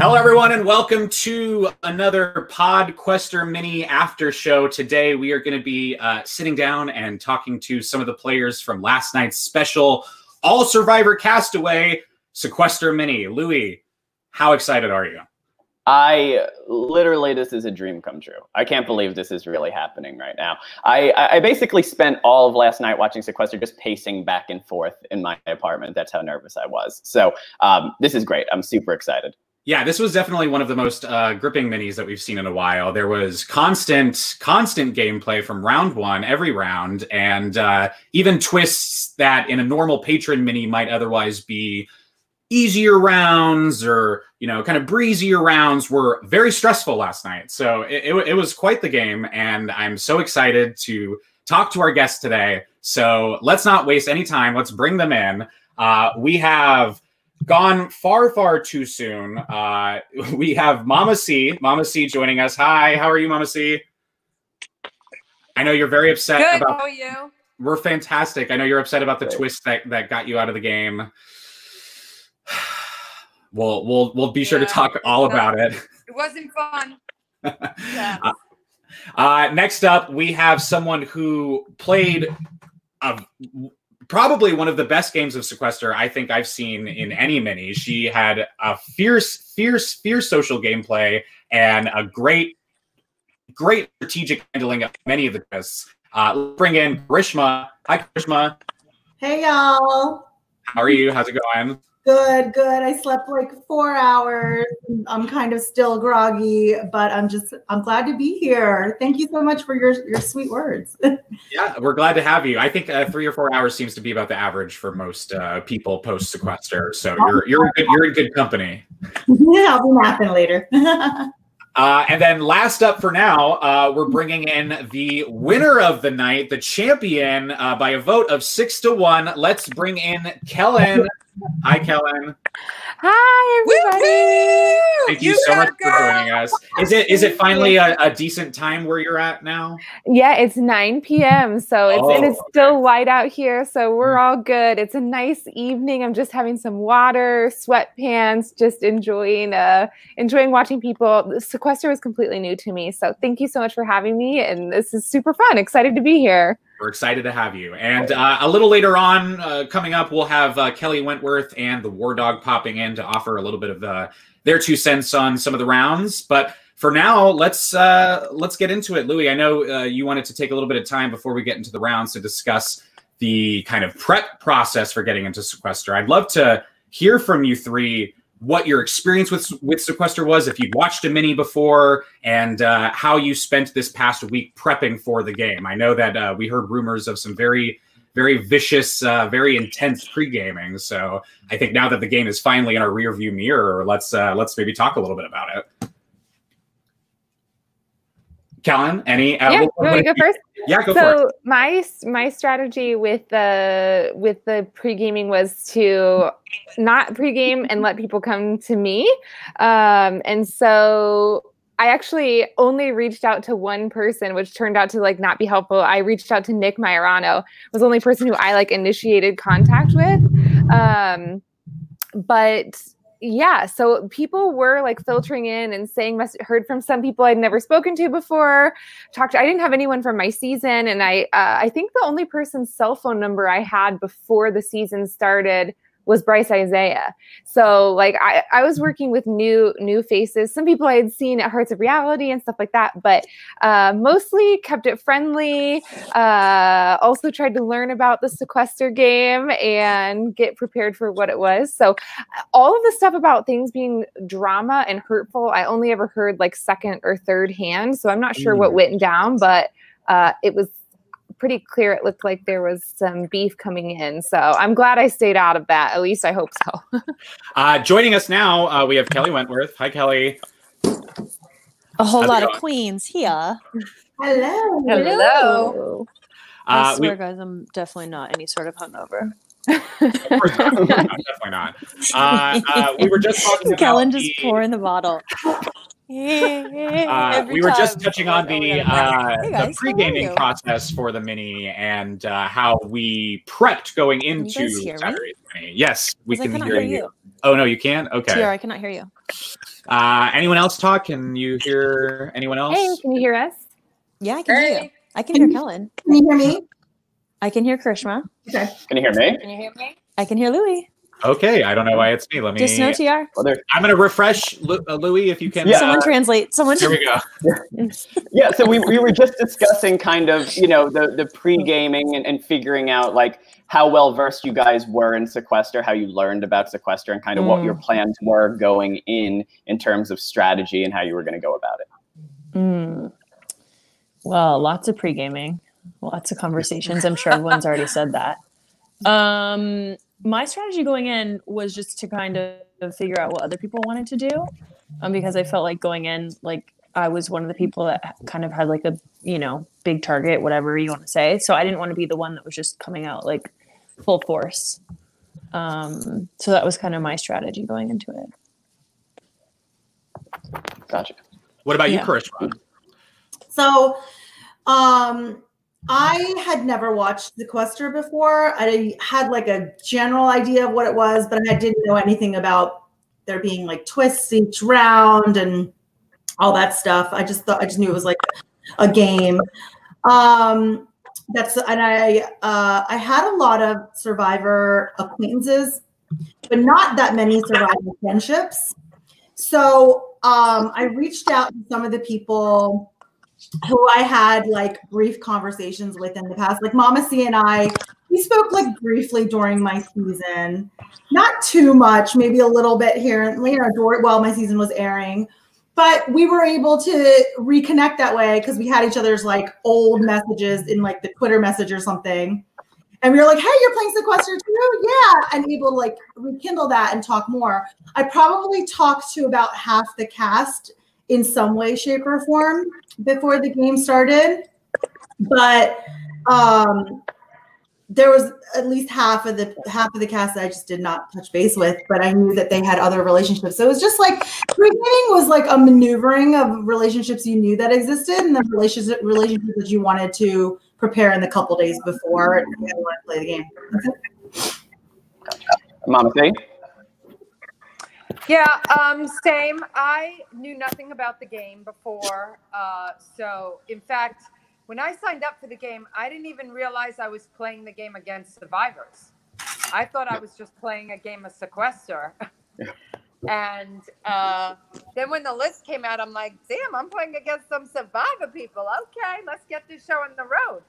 Hello, everyone, and welcome to another Podquester Mini After Show. Today, we are going to be sitting down and talking to some of the players from last night's special All Survivor Castaway Sequester Mini. Louis, how excited are you? This is a dream come true. I can't believe this is really happening right now. I basically spent all of last night watching Sequester, just pacing back and forth in my apartment. That's how nervous I was. So this is great. I'm super excited. Yeah, this was definitely one of the most gripping minis that we've seen in a while. There was constant gameplay from round one, every round, and even twists that in a normal patron mini might otherwise be easier rounds or, you know, kind of breezier rounds were very stressful last night. So it was quite the game, and I'm so excited to talk to our guests today. So let's not waste any time. Let's bring them in. We have gone far too soon. We have Mama C joining us. Hi, how are you, Mama C? I know you're very upset. Good, about. how are you? We're fantastic. I know you're upset about the twist that got you out of the game. We'll be sure to talk all about it. It wasn't fun. Yeah. Next up, we have someone who played probably one of the best games of Sequester I think I've seen in any mini. She had a fierce social gameplay and a great strategic handling of many of the twists. Let's bring in Grishma. Hi, Grishma. Hey, y'all. How are you? How's it going? Good. I slept like 4 hours. I'm kind of still groggy, but I'm glad to be here. Thank you so much for your sweet words. Yeah, we're glad to have you. I think 3 or 4 hours seems to be about the average for most people post Sequester. So you're in good company. Yeah, I'll be napping later. And then last up for now, we're bringing in the winner of the night, the champion, by a vote of 6-1. Let's bring in Kellen. Hi, Kellen. Hi, everybody. Thank you so much for joining us. Is it finally a decent time where you're at now? Yeah, it's 9 p.m. So it's still light out here. So we're all good. It's a nice evening. I'm just having some water, sweatpants, just enjoying watching people. Sequester was completely new to me. So thank you so much for having me. And this is super fun. Excited to be here. We're excited to have you. And a little later on, coming up, we'll have Kelly Wentworth and the War Dog popping in to offer a little bit of their 2 cents on some of the rounds. But for now, let's get into it. Louis, I know you wanted to take a little bit of time before we get into the rounds to discuss the kind of prep process for getting into Sequester. I'd love to hear from you three what your experience with Sequester was, if you'd watched a mini before, and how you spent this past week prepping for the game. I know that we heard rumors of some very vicious, very intense pre-gaming. So I think now that the game is finally in our rearview mirror, let's maybe talk a little bit about it. Kellen, any? Yeah, you want to go first? Yeah, go for it. My strategy with the pre-gaming was to not pre-game and let people come to me. And so I actually only reached out to one person, which turned out to not be helpful. I reached out to Nick Majorano, was the only person who I initiated contact with. But yeah, so people were filtering in and saying, heard from some people I'd never spoken to before. I didn't have anyone from my season, and I think the only person's cell phone number I had before the season started was Bryce Isaiah. So I was working with new faces, some people I had seen at Hearts of Reality and stuff like that, but mostly kept it friendly. Also tried to learn about the Sequester game and get prepared for what it was. So all of the stuff about things being drama and hurtful, I only ever heard second or third hand. So I'm not sure what went down, but it was pretty clear it looked like there was some beef coming in. So I'm glad I stayed out of that. At least I hope so. Joining us now, we have Kelly Wentworth. Hi, Kelly. A whole lot of queens here. Hello. I swear, guys, I'm definitely not any sort of hungover. Of course not. No, definitely not. We were just talking about Kellen just pouring the bottle. We were just touching on the pre-gaming process for the mini and how we prepped going into Saturday's mini. Yes, we can hear you. Oh, no, you can't? Okay. TR, I cannot hear you. Anyone else talk? Can you hear anyone else? Hey, can you hear us? Yeah, I can hear you. I can hear Kellen. Can you hear me? I can hear Karishma. Okay. Can you hear me? Can you hear me? I can hear Louis. Okay, I don't know why it's me. Let me. Just no TR. Well, there- I'm going to refresh, Louis, if you can. Yeah. Someone translate. Someone. Here we go. Yeah, so we were just discussing kind of, the pre-gaming and figuring out like how well versed you guys were in Sequester, how you learned about Sequester, and kind of what your plans were going in terms of strategy and how you were going to go about it. Well, lots of pre-gaming, lots of conversations. I'm sure everyone's already said that. My strategy going in was just to kind of figure out what other people wanted to do, because I felt like going in, like I was one of the people that kind of had like a, big target, whatever you want to say. So I didn't want to be the one that was just coming out like full force. So that was kind of my strategy going into it. Gotcha. What about you, Karishma? So, I had never watched Sequester before. I had like a general idea of what it was, but I didn't know anything about there being like twists each round and all that stuff. I just knew it was like a game. I had a lot of Survivor acquaintances, but not that many Survivor friendships. So I reached out to some of the people who I had like brief conversations with in the past. Like Mama C and we spoke like briefly during my season, not too much, maybe a little bit here and later while my season was airing. But we were able to reconnect that way because we had each other's like old messages in like the Twitter message or something. And we were like, hey, you're playing Sequester too? Yeah. And able to like rekindle that and talk more. I probably talked to about half the cast in some way, shape, or form before the game started. But there was at least half of the cast that I just did not touch base with, but I knew that they had other relationships. So it was just like pre-gaming was like a maneuvering of relationships you knew that existed and the relationships that you wanted to prepare in the couple days before you wanted to play the game. Mama C? Yeah, same. I knew nothing about the game before. So, in fact, when I signed up for the game, I didn't even realize I was playing the game against survivors. I thought I was just playing a game of Sequester. And then when the list came out, I'm like, damn, I'm playing against some survivor people. Okay, let's get this show on the road.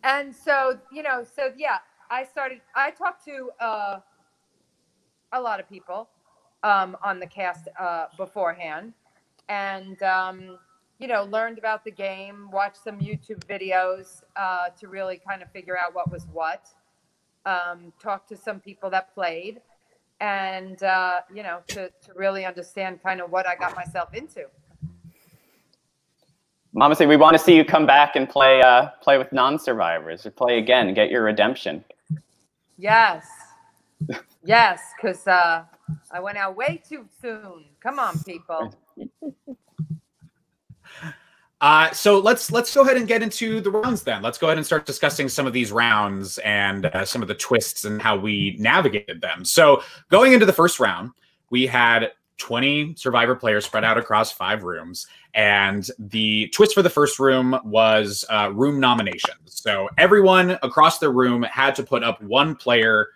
And so, I talked to a lot of people on the cast beforehand, and learned about the game, watched some YouTube videos to really kind of figure out what was what. Talked to some people that played, and to really understand kind of what I got myself into. Mama C, we want to see you come back and play with non-survivors, or play again and get your redemption. Yes, because I went out way too soon. Come on, people. So let's go ahead and get into the rounds then. Let's go ahead and start discussing some of these rounds and some of the twists and how we navigated them. So going into the first round, we had 20 Survivor players spread out across 5 rooms. And the twist for the first room was room nominations. So everyone across the room had to put up one player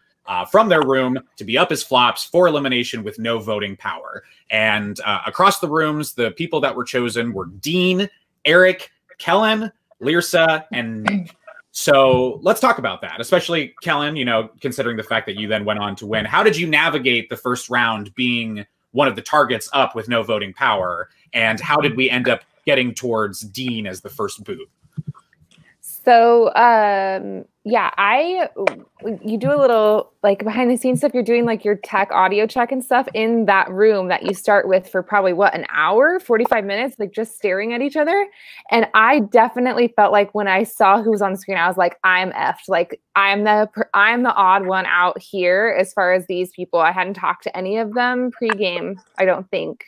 from their room to be up as flops for elimination with no voting power. And across the rooms, the people that were chosen were Dean, Eric, Kellen, Lyrsa, and Nick. So let's talk about that, especially Kellen, considering the fact that you then went on to win. How did you navigate the first round being one of the targets up with no voting power? And how did we end up getting towards Dean as the first boot? So, you do a little like behind the scenes stuff. You're doing like your tech audio check and stuff in that room that you start with for probably an hour, 45 minutes, like just staring at each other. And I definitely felt like when I saw who was on the screen, I was like, I'm effed. Like I'm the odd one out here as far as these people. I hadn't talked to any of them pre-game, I don't think.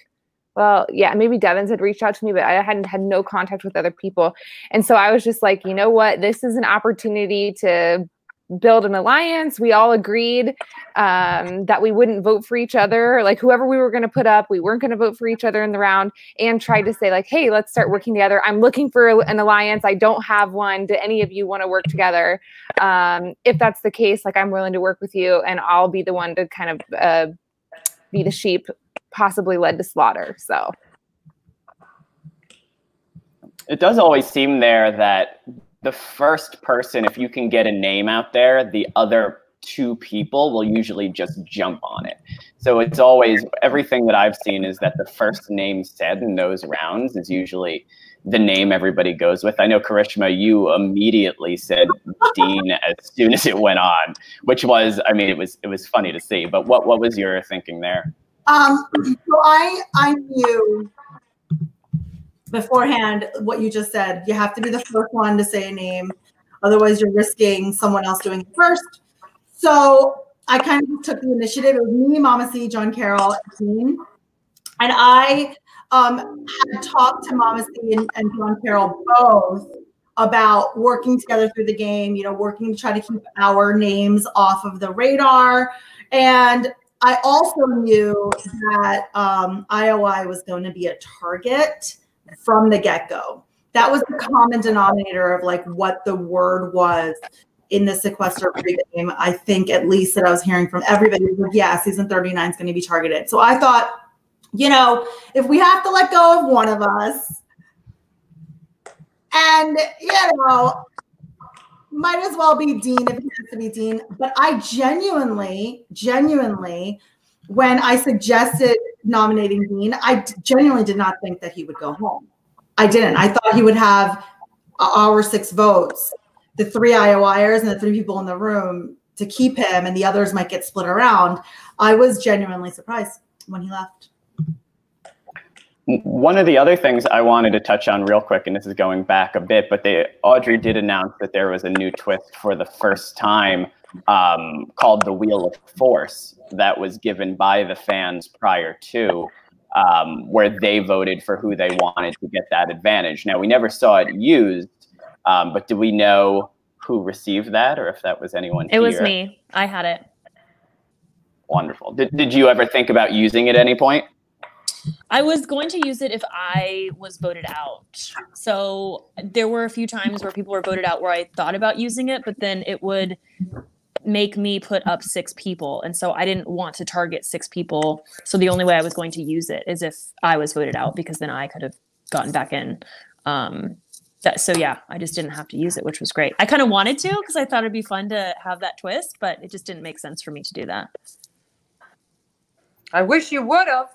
Well, yeah, maybe Devins had reached out to me, but I hadn't had no contact with other people. And so I was just like, you know what? This is an opportunity to build an alliance. We all agreed that we wouldn't vote for each other. Like whoever we were going to put up, we weren't going to vote for each other in the round, and tried to say like, hey, let's start working together. I'm looking for an alliance. I don't have one. Do any of you want to work together? If that's the case, like I'm willing to work with you, and I'll be the one to kind of be the sheep possibly led to slaughter. So it does always seem there that the first person, if you can get a name out there, the other two people will usually just jump on it. So it's always, everything that I've seen is that the first name said in those rounds is usually the name everybody goes with. I know, Karishma, you immediately said Dean as soon as it went on, which was, I mean, it was funny to see. But what was your thinking there? So I knew beforehand what you just said. You have to be the first one to say a name, otherwise you're risking someone else doing it first. So I kind of took the initiative. It was me, Mama C, John Carroll, and Dean. And I had talked to Mama C and John Carroll both about working together through the game, you know, working to try to keep our names off of the radar. And I also knew that IOI was going to be a target from the get-go. That was the common denominator of like what the word was in the sequester pregame. I think at least that I was hearing from everybody was like, yeah, season 39 is going to be targeted. So I thought, you know, if we have to let go of one of us, and you know, might as well be Dean if it has to be Dean. But I genuinely, when I suggested nominating Dean, I genuinely did not think that he would go home. I didn't. I thought he would have our 6 votes, the 3 IOIers and the 3 people in the room to keep him, and the others might get split around. I was genuinely surprised when he left. One of the other things I wanted to touch on real quick, and this is going back a bit, but Audrey did announce that there was a new twist for the first time called the Wheel of Force that was given by the fans prior to, where they voted for who they wanted to get that advantage. Now, we never saw it used, but do we know who received that, or if that was anyone here? It was me. I had it. Wonderful. Did you ever think about using it at any point? I was going to use it if I was voted out. So there were a few times where people were voted out where I thought about using it, but then it would make me put up 6 people. And so I didn't want to target 6 people. So the only way I was going to use it is if I was voted out, because then I could have gotten back in. So yeah, I just didn't have to use it, which was great. I kind of wanted to, because I thought it'd be fun to have that twist, but it just didn't make sense for me to do that. I wish you would have.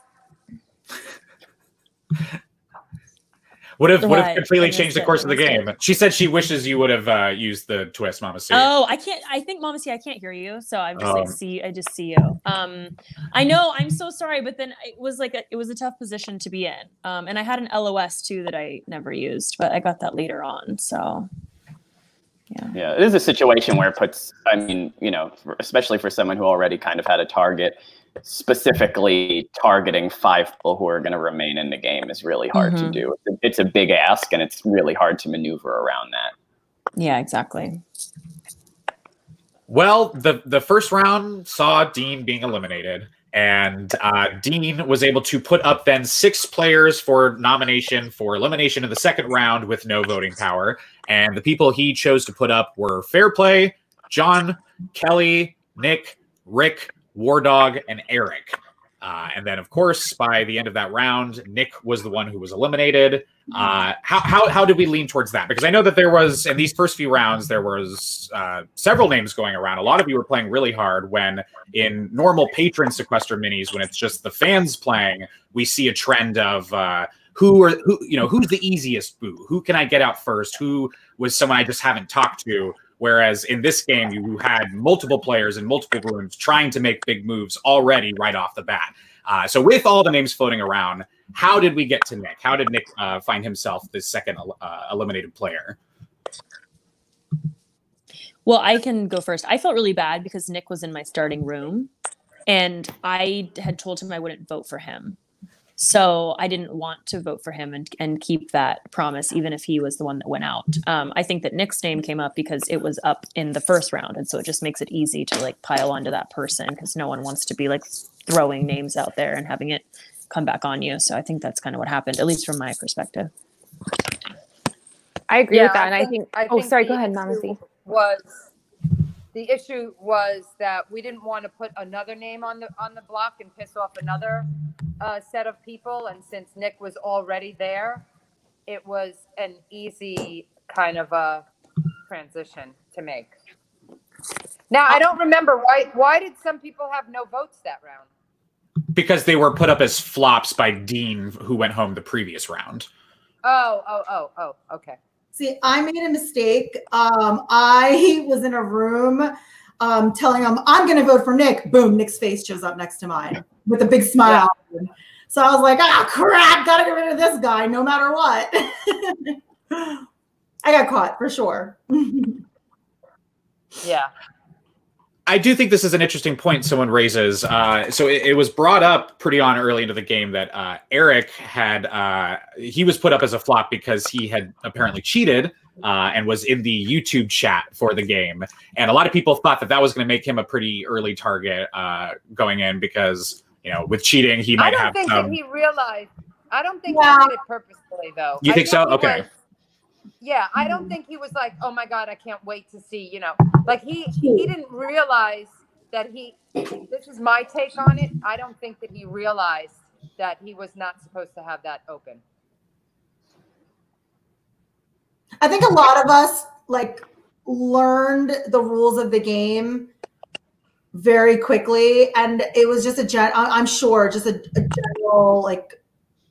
Would have completely changed the course of the game. She said she wishes you would have used the twist, Mama C. Oh, I can't. I think, Mama C, I can't hear you. So I'm just I just see you. I know. I'm so sorry, but then it was like it was a tough position to be in. And I had an LOS too that I never used, but I got that later on. So. Yeah, it is a situation where it puts, I mean, you know, especially for someone who already kind of had a target, specifically targeting 5 people who are going to remain in the game is really hard to do. It's a big ask, and it's really hard to maneuver around that. Yeah, exactly. Well, the first round saw Dean being eliminated, and Dean was able to put up then 6 players for nomination for elimination in the second round with no voting power. And the people he chose to put up were Fairplay, John, Kelly, Nick, Rick, War Dog, and Eric. And then, of course, by the end of that round, Nick was the one who was eliminated. How did we lean towards that? Because I know that there was, in these first few rounds, there was several names going around. A lot of you were playing really hard when in normal patron sequester minis, when it's just the fans playing, we see a trend of who's the easiest boo? Who can I get out first? Who was someone I just haven't talked to? Whereas in this game, you had multiple players in multiple rooms trying to make big moves already right off the bat. So with all the names floating around, how did we get to Nick? How did Nick find himself the second eliminated player? Well, I can go first. I felt really bad because Nick was in my starting room, and I had told him I wouldn't vote for him. So I didn't want to vote for him and keep that promise, even if he was the one that went out. I think that Nick's name came up because it was up in the first round. And so it just makes it easy to like pile onto that person because no one wants to be like throwing names out there and having it come back on you. So I think that's kind of what happened, at least from my perspective. I agree with that. And I think sorry, go ahead, Mama Z. The issue was that we didn't want to put another name on the block and piss off another set of people. And since Nick was already there, it was an easy kind of a transition to make. Now, I don't remember why did some people have no votes that round? Because they were put up as flops by Dean, who went home the previous round. Oh, okay. See, I made a mistake. I was in a room telling him, I'm going to vote for Nick. Boom, Nick's face shows up next to mine with a big smile. Yeah. So I was like, crap, got to get rid of this guy no matter what. I got caught for sure. Yeah. I do think this is an interesting point someone raises. So it was brought up pretty on early into the game that Eric had, he was put up as a flop because he had apparently cheated and was in the YouTube chat for the game. And a lot of people thought that that was going to make him a pretty early target going in because, you know, with cheating, he might have. I don't think that he realized. I don't think he did it purposefully, though. You think so? Okay. Yeah, I don't think he was like, oh my God, I can't wait to see, you know, like he didn't realize that this is my take on it. I don't think that he realized that he was not supposed to have that open. I think a lot of us like learned the rules of the game very quickly. And it was just I'm sure just a general like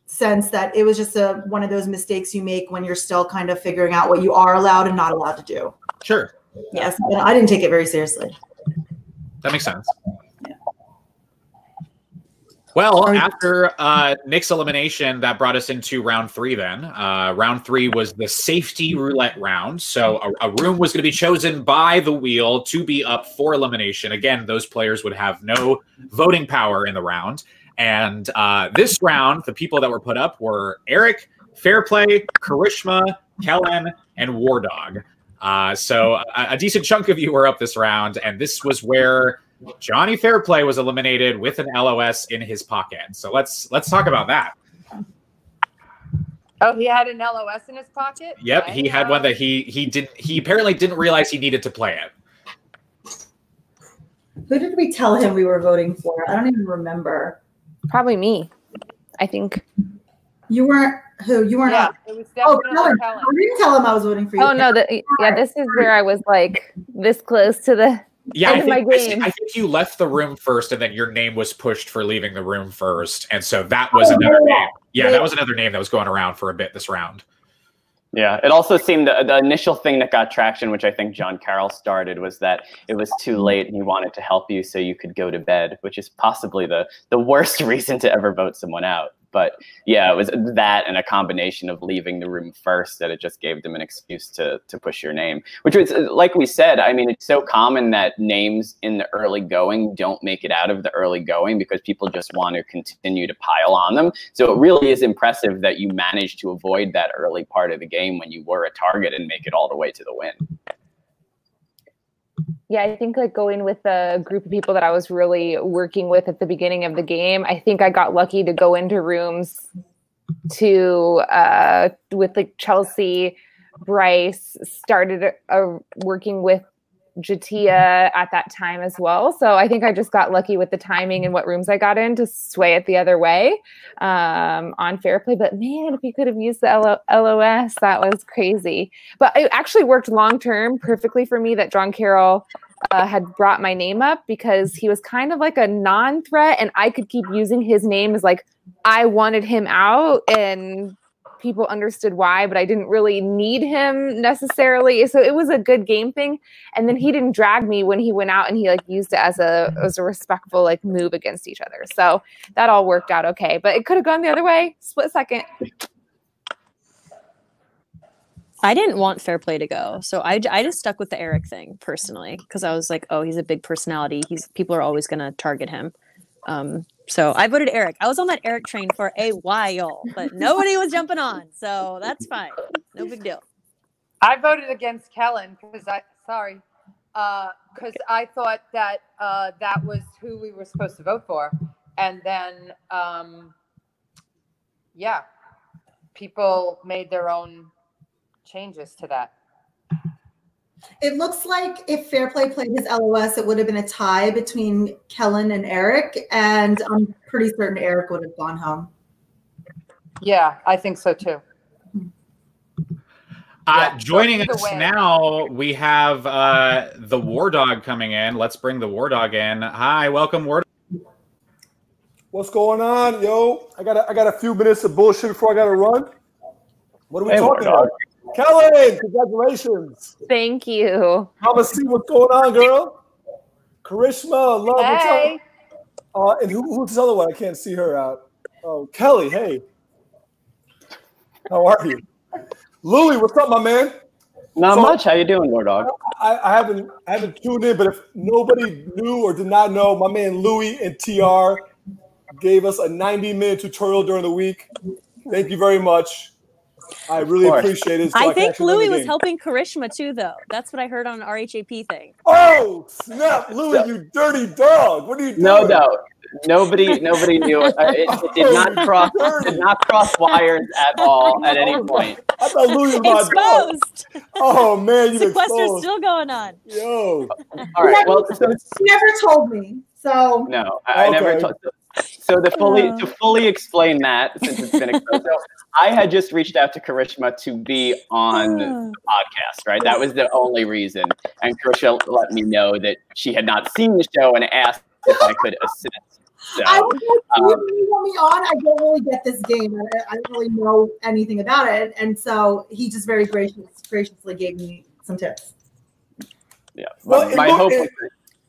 sense that it was just one of those mistakes you make when you're still kind of figuring out what you are allowed and not allowed to do. Sure. Yes, I didn't take it very seriously. That makes sense. Yeah. Well, after Nick's elimination, that brought us into round 3 then. Round 3 was the safety roulette round. So a room was going to be chosen by the wheel to be up for elimination. Again, those players would have no voting power in the round. And this round, the people that were put up were Eric, Fairplay, Karishma, Kellen, and War Dog. So a decent chunk of you were up this round, and this was where Johnny Fairplay was eliminated with an LOS in his pocket. So let's talk about that. Oh, he had an LOS in his pocket? Yep, he had one that he apparently didn't realize he needed to play it. Who did we tell him we were voting for? I don't even remember. Probably me, I think. You weren't who? You weren't. Yeah, it was definitely Kellen. Kellen. I didn't tell him I was voting for you. Oh no, this is where I was like this close to the end of my game. I think you left the room first, and then your name was pushed for leaving the room first, and so that was another name. Yeah, that was another name that was going around for a bit this round. Yeah, it also seemed the initial thing that got traction, which I think John Carroll started, was that it was too late and he wanted to help you so you could go to bed, which is possibly the worst reason to ever vote someone out. But yeah, it was that and a combination of leaving the room first that it just gave them an excuse to push your name, which was, like we said, I mean, it's so common that names in the early going don't make it out of the early going because people just want to continue to pile on them. So it really is impressive that you managed to avoid that early part of the game when you were a target and make it all the way to the win. Yeah, I think like going with the group of people that I was really working with at the beginning of the game, I think I got lucky to go into rooms with like Chelsea, Bryce, started working with Jatia at that time as well. So I think I just got lucky with the timing and what rooms I got in to sway it the other way on Fairplay. But man, if you could have used the LOS, that was crazy. But it actually worked long-term perfectly for me that John Carroll had brought my name up because he was kind of like a non-threat and I could keep using his name as like, I wanted him out and people understood why, but I didn't really need him necessarily. So it was a good game thing. And then he didn't drag me when he went out and he like used it as a respectful like move against each other. So that all worked out okay, but it could have gone the other way. Split second. I didn't want Fairplay to go. So I just stuck with the Eric thing personally. Cause I was like, oh, he's a big personality. People are always going to target him. So I voted Eric. I was on that Eric train for a while, but nobody was jumping on. So that's fine. No big deal. I voted against Kellen because I thought that that was who we were supposed to vote for. And then, yeah, people made their own changes to that. It looks like if Fair Play played his LOS, it would have been a tie between Kellen and Eric, and I'm pretty certain Eric would have gone home. Yeah, I think so too. Joining us now, we have the War Dog coming in. Let's bring the War Dog in. Hi, welcome, War Dog. What's going on, yo? I got a few minutes of bullshit before I got to run. What are we talking about? Kellen, congratulations. Thank you. I'm gonna see what's going on, girl. Karishma, love. Hey. And who's this other one? I can't see her out. Oh, Kelly. Hey, how are you? Louis, what's up, my man? Not much. How you doing, War Dog? I haven't tuned in, but if nobody knew or did not know, my man Louis and TR gave us a 90-minute tutorial during the week. Thank you very much. I really appreciate it. So I think Louis was helping Karishma too, though. That's what I heard on an RHAP thing. Oh snap, Louis, you dirty dog! What are you doing? No doubt. Nobody knew it. It did not cross wires at all at any point. I thought Louis was my dog. Exposed. Oh man, you Sequester's exposed. still going on. Yo. All right. Well, so, He never told me, so no, I never told. So to fully explain that, since it's been exposed, so I had just reached out to Karishma to be on the podcast, right? That was the only reason. And Karishma let me know that she had not seen the show and asked if I could assist. So, I was like, you want me on? I don't really get this game. I don't really know anything about it, and so he just very graciously gave me some tips. Yeah. Well, my hope.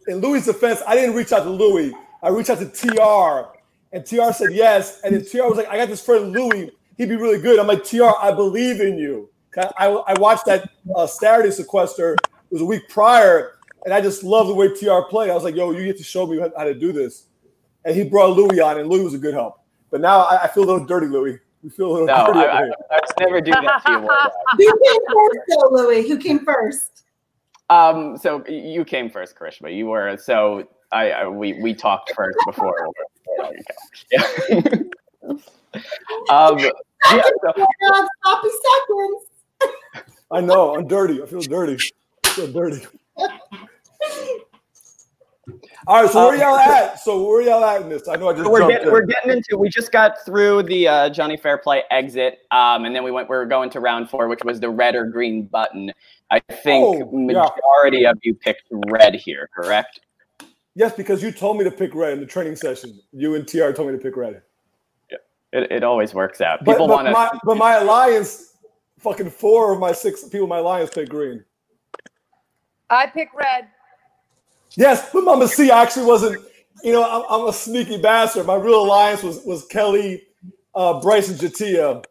In Louis' defense, I didn't reach out to Louis. I reached out to TR, and TR said yes. And then TR was like, I got this friend Louis. He'd be really good. I'm like, TR, I believe in you. I watched that Saturday sequester. It was a week prior, and I just love the way TR played. I was like, yo, you get to show me how to do this. And he brought Louis on, and Louis was a good help. But now I feel a little dirty, Louis. We feel a little dirty. I would never do that to you, War Dog. Who came first, though, Louis? Who came first? So you came first, Karishma. You were so. We talked first before. Yeah. Sloppy seconds. I know. I'm dirty. I feel dirty. I feel dirty. All right. So where y'all at? Where y'all at in this? I know I just we're getting into. We just got through the Johnny Fairplay exit, and then we were going to round 4, which was the red or green button. I think majority of you picked red here, correct? Yes, because you told me to pick red in the training session. You and TR told me to pick red. Yeah, it always works out. But my alliance, fucking 4 of my 6 people in my alliance picked green. I picked red. Yes, but Mama C, I actually wasn't. You know, I'm a sneaky bastard. My real alliance was Kelly, Bryce, and Jatia.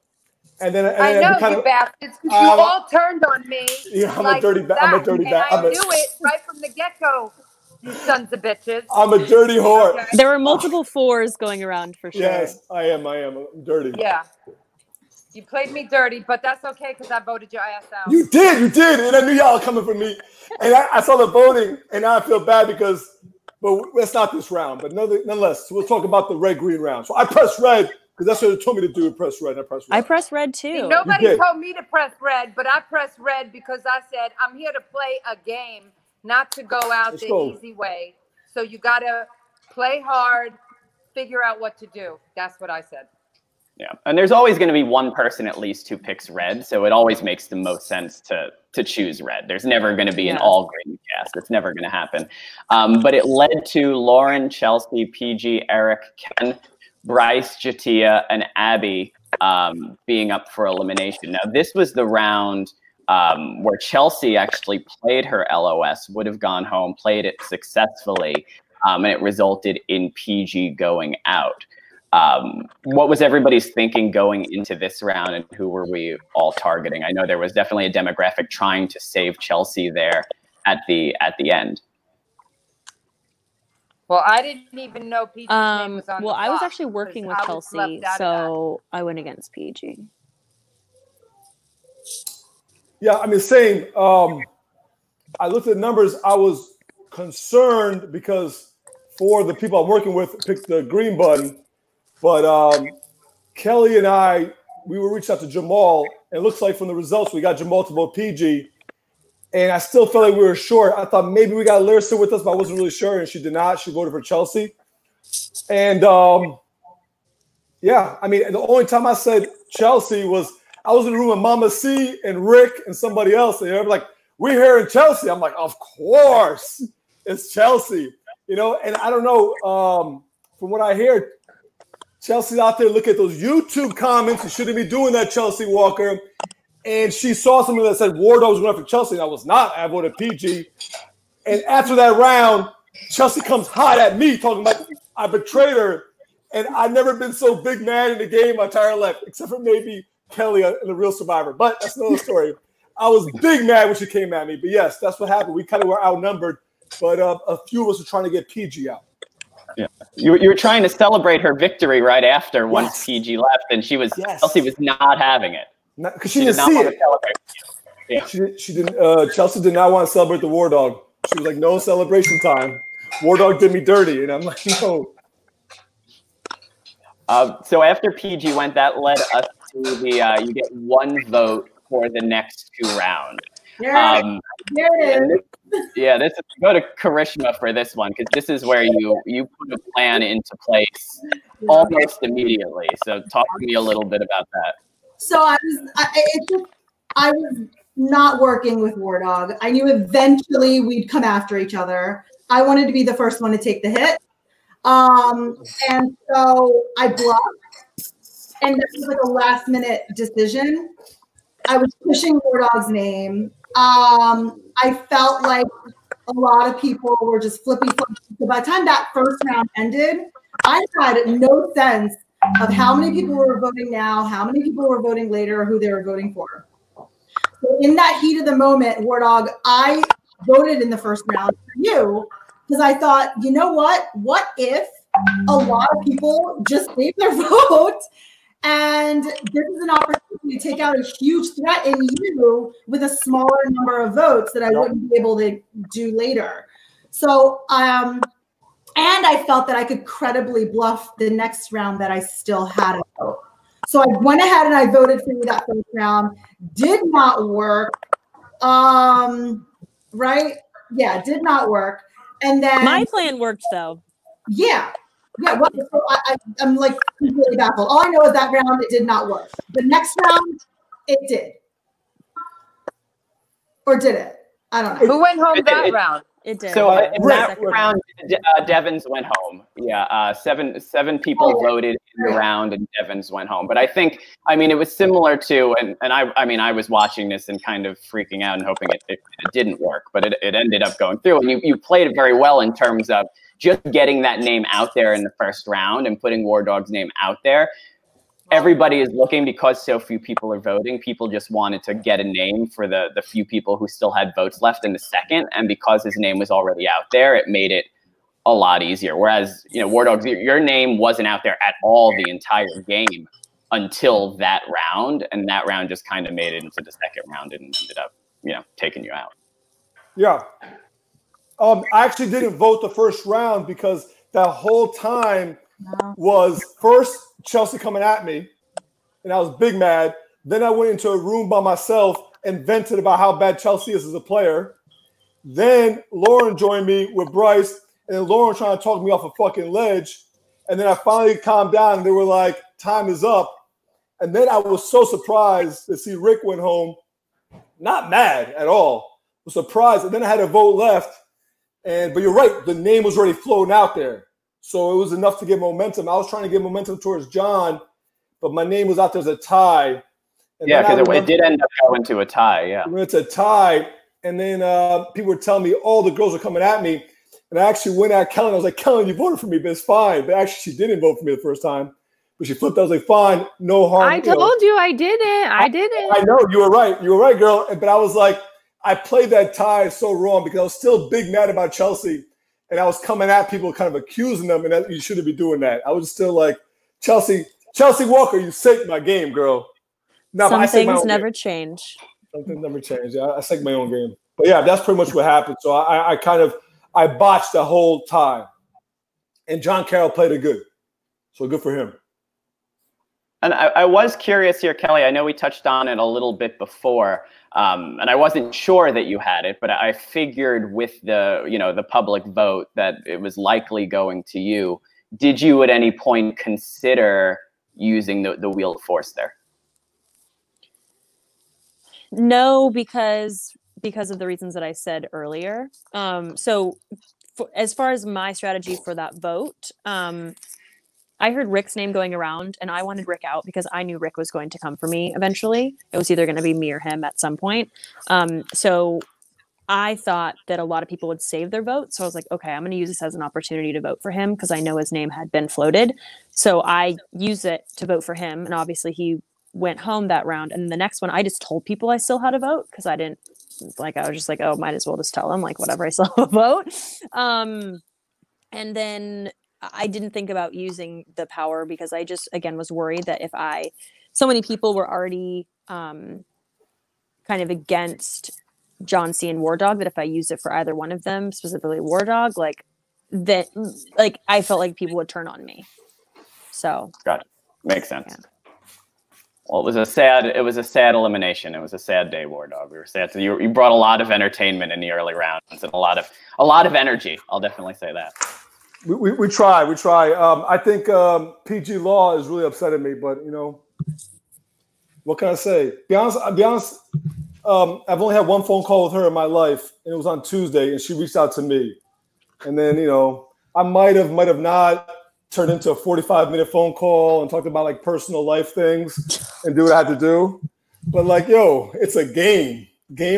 And then I know you bastards, because you all turned on me. Yeah, I'm a dirty bastard. I knew it right from the get-go. You sons of bitches. I'm a dirty whore. Okay. There were multiple 4s going around for sure. Yes, I am. I'm dirty. Yeah. You played me dirty, but that's okay because I voted your ass out. You did. And I knew y'all were coming for me. And I saw the voting, and now I feel bad because, but that's not this round. But nonetheless, we'll talk about the red-green round. So I pressed red because that's what they told me to do. Press red. I pressed red too. See, nobody told me to press red, but I pressed red because I said, I'm here to play a game, not to go out easy way. So you got to play hard, figure out what to do. That's what I said. Yeah, and there's always going to be one person at least who picks red, so it always makes the most sense to choose red. There's never going to be an all-green cast. It's never going to happen. But it led to Lauren, Chelsea, PG, Eric, Ken, Bryce, Jatia, and Abby being up for elimination. Now, this was the round where Chelsea actually played her LOS, would have gone home, played it successfully, and it resulted in PG going out. What was everybody's thinking going into this round, and who were we all targeting? I know there was definitely a demographic trying to save Chelsea there at the end. Well, I didn't even know PG's name was on Well, the I was block, actually working with 'cause I was Kelsey, left out of so I went against PG. Yeah, I mean, same. I looked at the numbers. I was concerned because for the people I'm working with picked the green button, but Kelly and I, we were reaching out to Jamal. And it looks like from the results, we got Jamal to vote PG. And I still felt like we were short. I thought maybe we got Larissa with us, but I wasn't really sure. And she did not. She voted for Chelsea. And yeah, I mean, the only time I said Chelsea was I was in the room with Mama C and Rick and somebody else. And they were like, we're here in Chelsea. I'm like, of course, it's Chelsea. You know, and I don't know, from what I hear, Chelsea's out there looking at those YouTube comments. You shouldn't be doing that, Chelsea Walker. And she saw something that said War Dog was going for Chelsea, and I was not. I voted PG. And after that round, Chelsea comes hot at me talking about I betrayed her. And I've never been so big mad in the game my entire life, except for maybe Kelly in The Real Survivor. But that's another story. I was big mad when she came at me. But yes, that's what happened. We kind of were outnumbered, but a few of us were trying to get PG out. Yeah, you were trying to celebrate her victory right after once PG left, and Chelsea was not having it. Because she didn't see it. Yeah. She didn't. Chelsea did not want to celebrate the War Dog. She was like, "No celebration time. War Dog did me dirty," and I'm like, "No." So after PG went, that led us to the you get one vote for the next two rounds. This is go to Karishma for this one because this is where you put a plan into place almost immediately. So talk to me a little bit about that. So I was not working with War Dog. I knew eventually we'd come after each other. I wanted to be the first one to take the hit. And so I blocked, and this was like a last minute decision. I was pushing War Dog's name. I felt like a lot of people were just flippy. So by the time that first round ended, I had no sense of how many people were voting now, how many people were voting later, or who they were voting for. So in that heat of the moment, War Dog, I voted in the first round for you because I thought, you know what? What if a lot of people just gave their vote and this is an opportunity to take out a huge threat in you with a smaller number of votes that I wouldn't be able to do later. So, and I felt that I could credibly bluff the next round that I still had a vote. So I went ahead and I voted for you that first round. Did not work. Right? Yeah, did not work. And then my plan worked though. Yeah. Yeah. Well, so I'm like completely baffled. All I know is that round it did not work. The next round, it did. Or did it? I don't know. Who went home that round? It did. So in that round, Devins went home. Yeah, seven people voted in the round, and Devins went home. But I think, I mean, it was similar to, and I was watching this and kind of freaking out and hoping it didn't work, but it ended up going through. And you played it very well in terms of just getting that name out there in the first round and putting War Dog's name out there. Everybody is looking because so few people are voting. People just wanted to get a name for the few people who still had votes left in the second. And because his name was already out there, it made it a lot easier. Whereas, War Dog's, your name wasn't out there at all the entire game until that round. And that round just kind of made it into the second round and ended up, taking you out. Yeah. I actually didn't vote the first round because that whole time was first Chelsea coming at me, and I was big mad. Then I went into a room by myself and vented about how bad Chelsea is as a player. Then Lauren joined me with Bryce, and then Lauren trying to talk me off a fucking ledge. And then I finally calmed down, and they were like, time is up. And then I was so surprised to see Rick went home. Not mad at all. I was surprised. And then I had a vote left. But you're right, the name was already floating out there. So it was enough to get momentum. I was trying to get momentum towards John, but my name was out there as a tie. And because it did end up going to a tie, yeah. We went to a tie, and then people were telling me all the girls were coming at me. And I actually went at Kellen. I was like, Kellen, you voted for me, but it's fine. But actually, she didn't vote for me the first time. But she flipped. I was like, fine, no harm. I told you I didn't. I didn't. I know. You were right. You were right, girl. But I was like, I played that tie so wrong because I was still big mad about Chelsea. and I was coming at people, kind of accusing them, and that you shouldn't be doing that. I was still like, Chelsea Walker, you sank my game, girl. No, some things never change. Some things never change. Yeah, I sank my own game. But yeah, that's pretty much what happened. So I botched the whole time. And John Carroll played it good. So good for him. And I was curious here, Kelly. I know we touched on it a little bit before, and I wasn't sure that you had it, but I figured with the public vote that it was likely going to you. Did you at any point consider using the Wheel of Force there? No, because of the reasons that I said earlier. So as far as my strategy for that vote, I heard Rick's name going around, and I wanted Rick out because I knew Rick was going to come for me eventually. It was either going to be me or him at some point. So I thought that a lot of people would save their vote. So I was like, okay, I'm going to use this as an opportunity to vote for him because I know his name had been floated. So I used it to vote for him, and obviously he went home that round. And the next one, I just told people I still had a vote because I was just like, oh, might as well just tell them, like, whatever, I still have a vote. And then I didn't think about using the power because I just, again, was worried that so many people were already kind of against John C. and War Dog, that if I used it for either one of them, specifically War Dog, I felt like people would turn on me. So. Got it. Makes sense. Yeah. Well, it was a sad elimination. It was a sad day, War Dog. We were sad. So you brought a lot of entertainment in the early rounds and a lot of energy. I'll definitely say that. We try. I think PG Law is really upsetting me, but what can I say? Be honest. I've only had one phone call with her in my life, and it was on Tuesday, and she reached out to me, and then I might have not turned into a 45-minute phone call and talked about like personal life things and do what I had to do. But it's a game,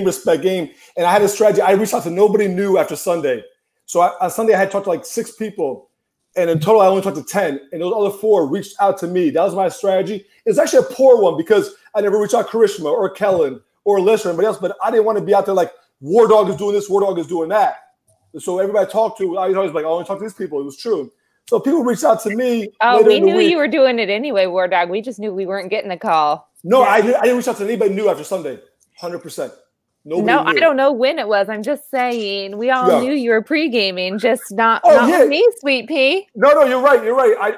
respect game. And I had a strategy. I reached out to nobody new after Sunday. So on Sunday, I had talked to like 6 people. And in total, I only talked to 10. And those other 4 reached out to me. That was my strategy. It's actually a poor one because I never reached out to Karishma or Kellen or Liz or anybody else. But I didn't want to be out there like, War Dog is doing this, War Dog is doing that. So everybody I talked to, I was always like, I only talk to these people. It was true. So people reached out to me. Oh, we knew you were doing it anyway, War Dog. We just knew we weren't getting the call. No, I didn't reach out to anybody new after Sunday. 100%. Nobody knew. I don't know when it was. I'm just saying we all knew you were pre-gaming, just not me, Sweet Pea. No, you're right.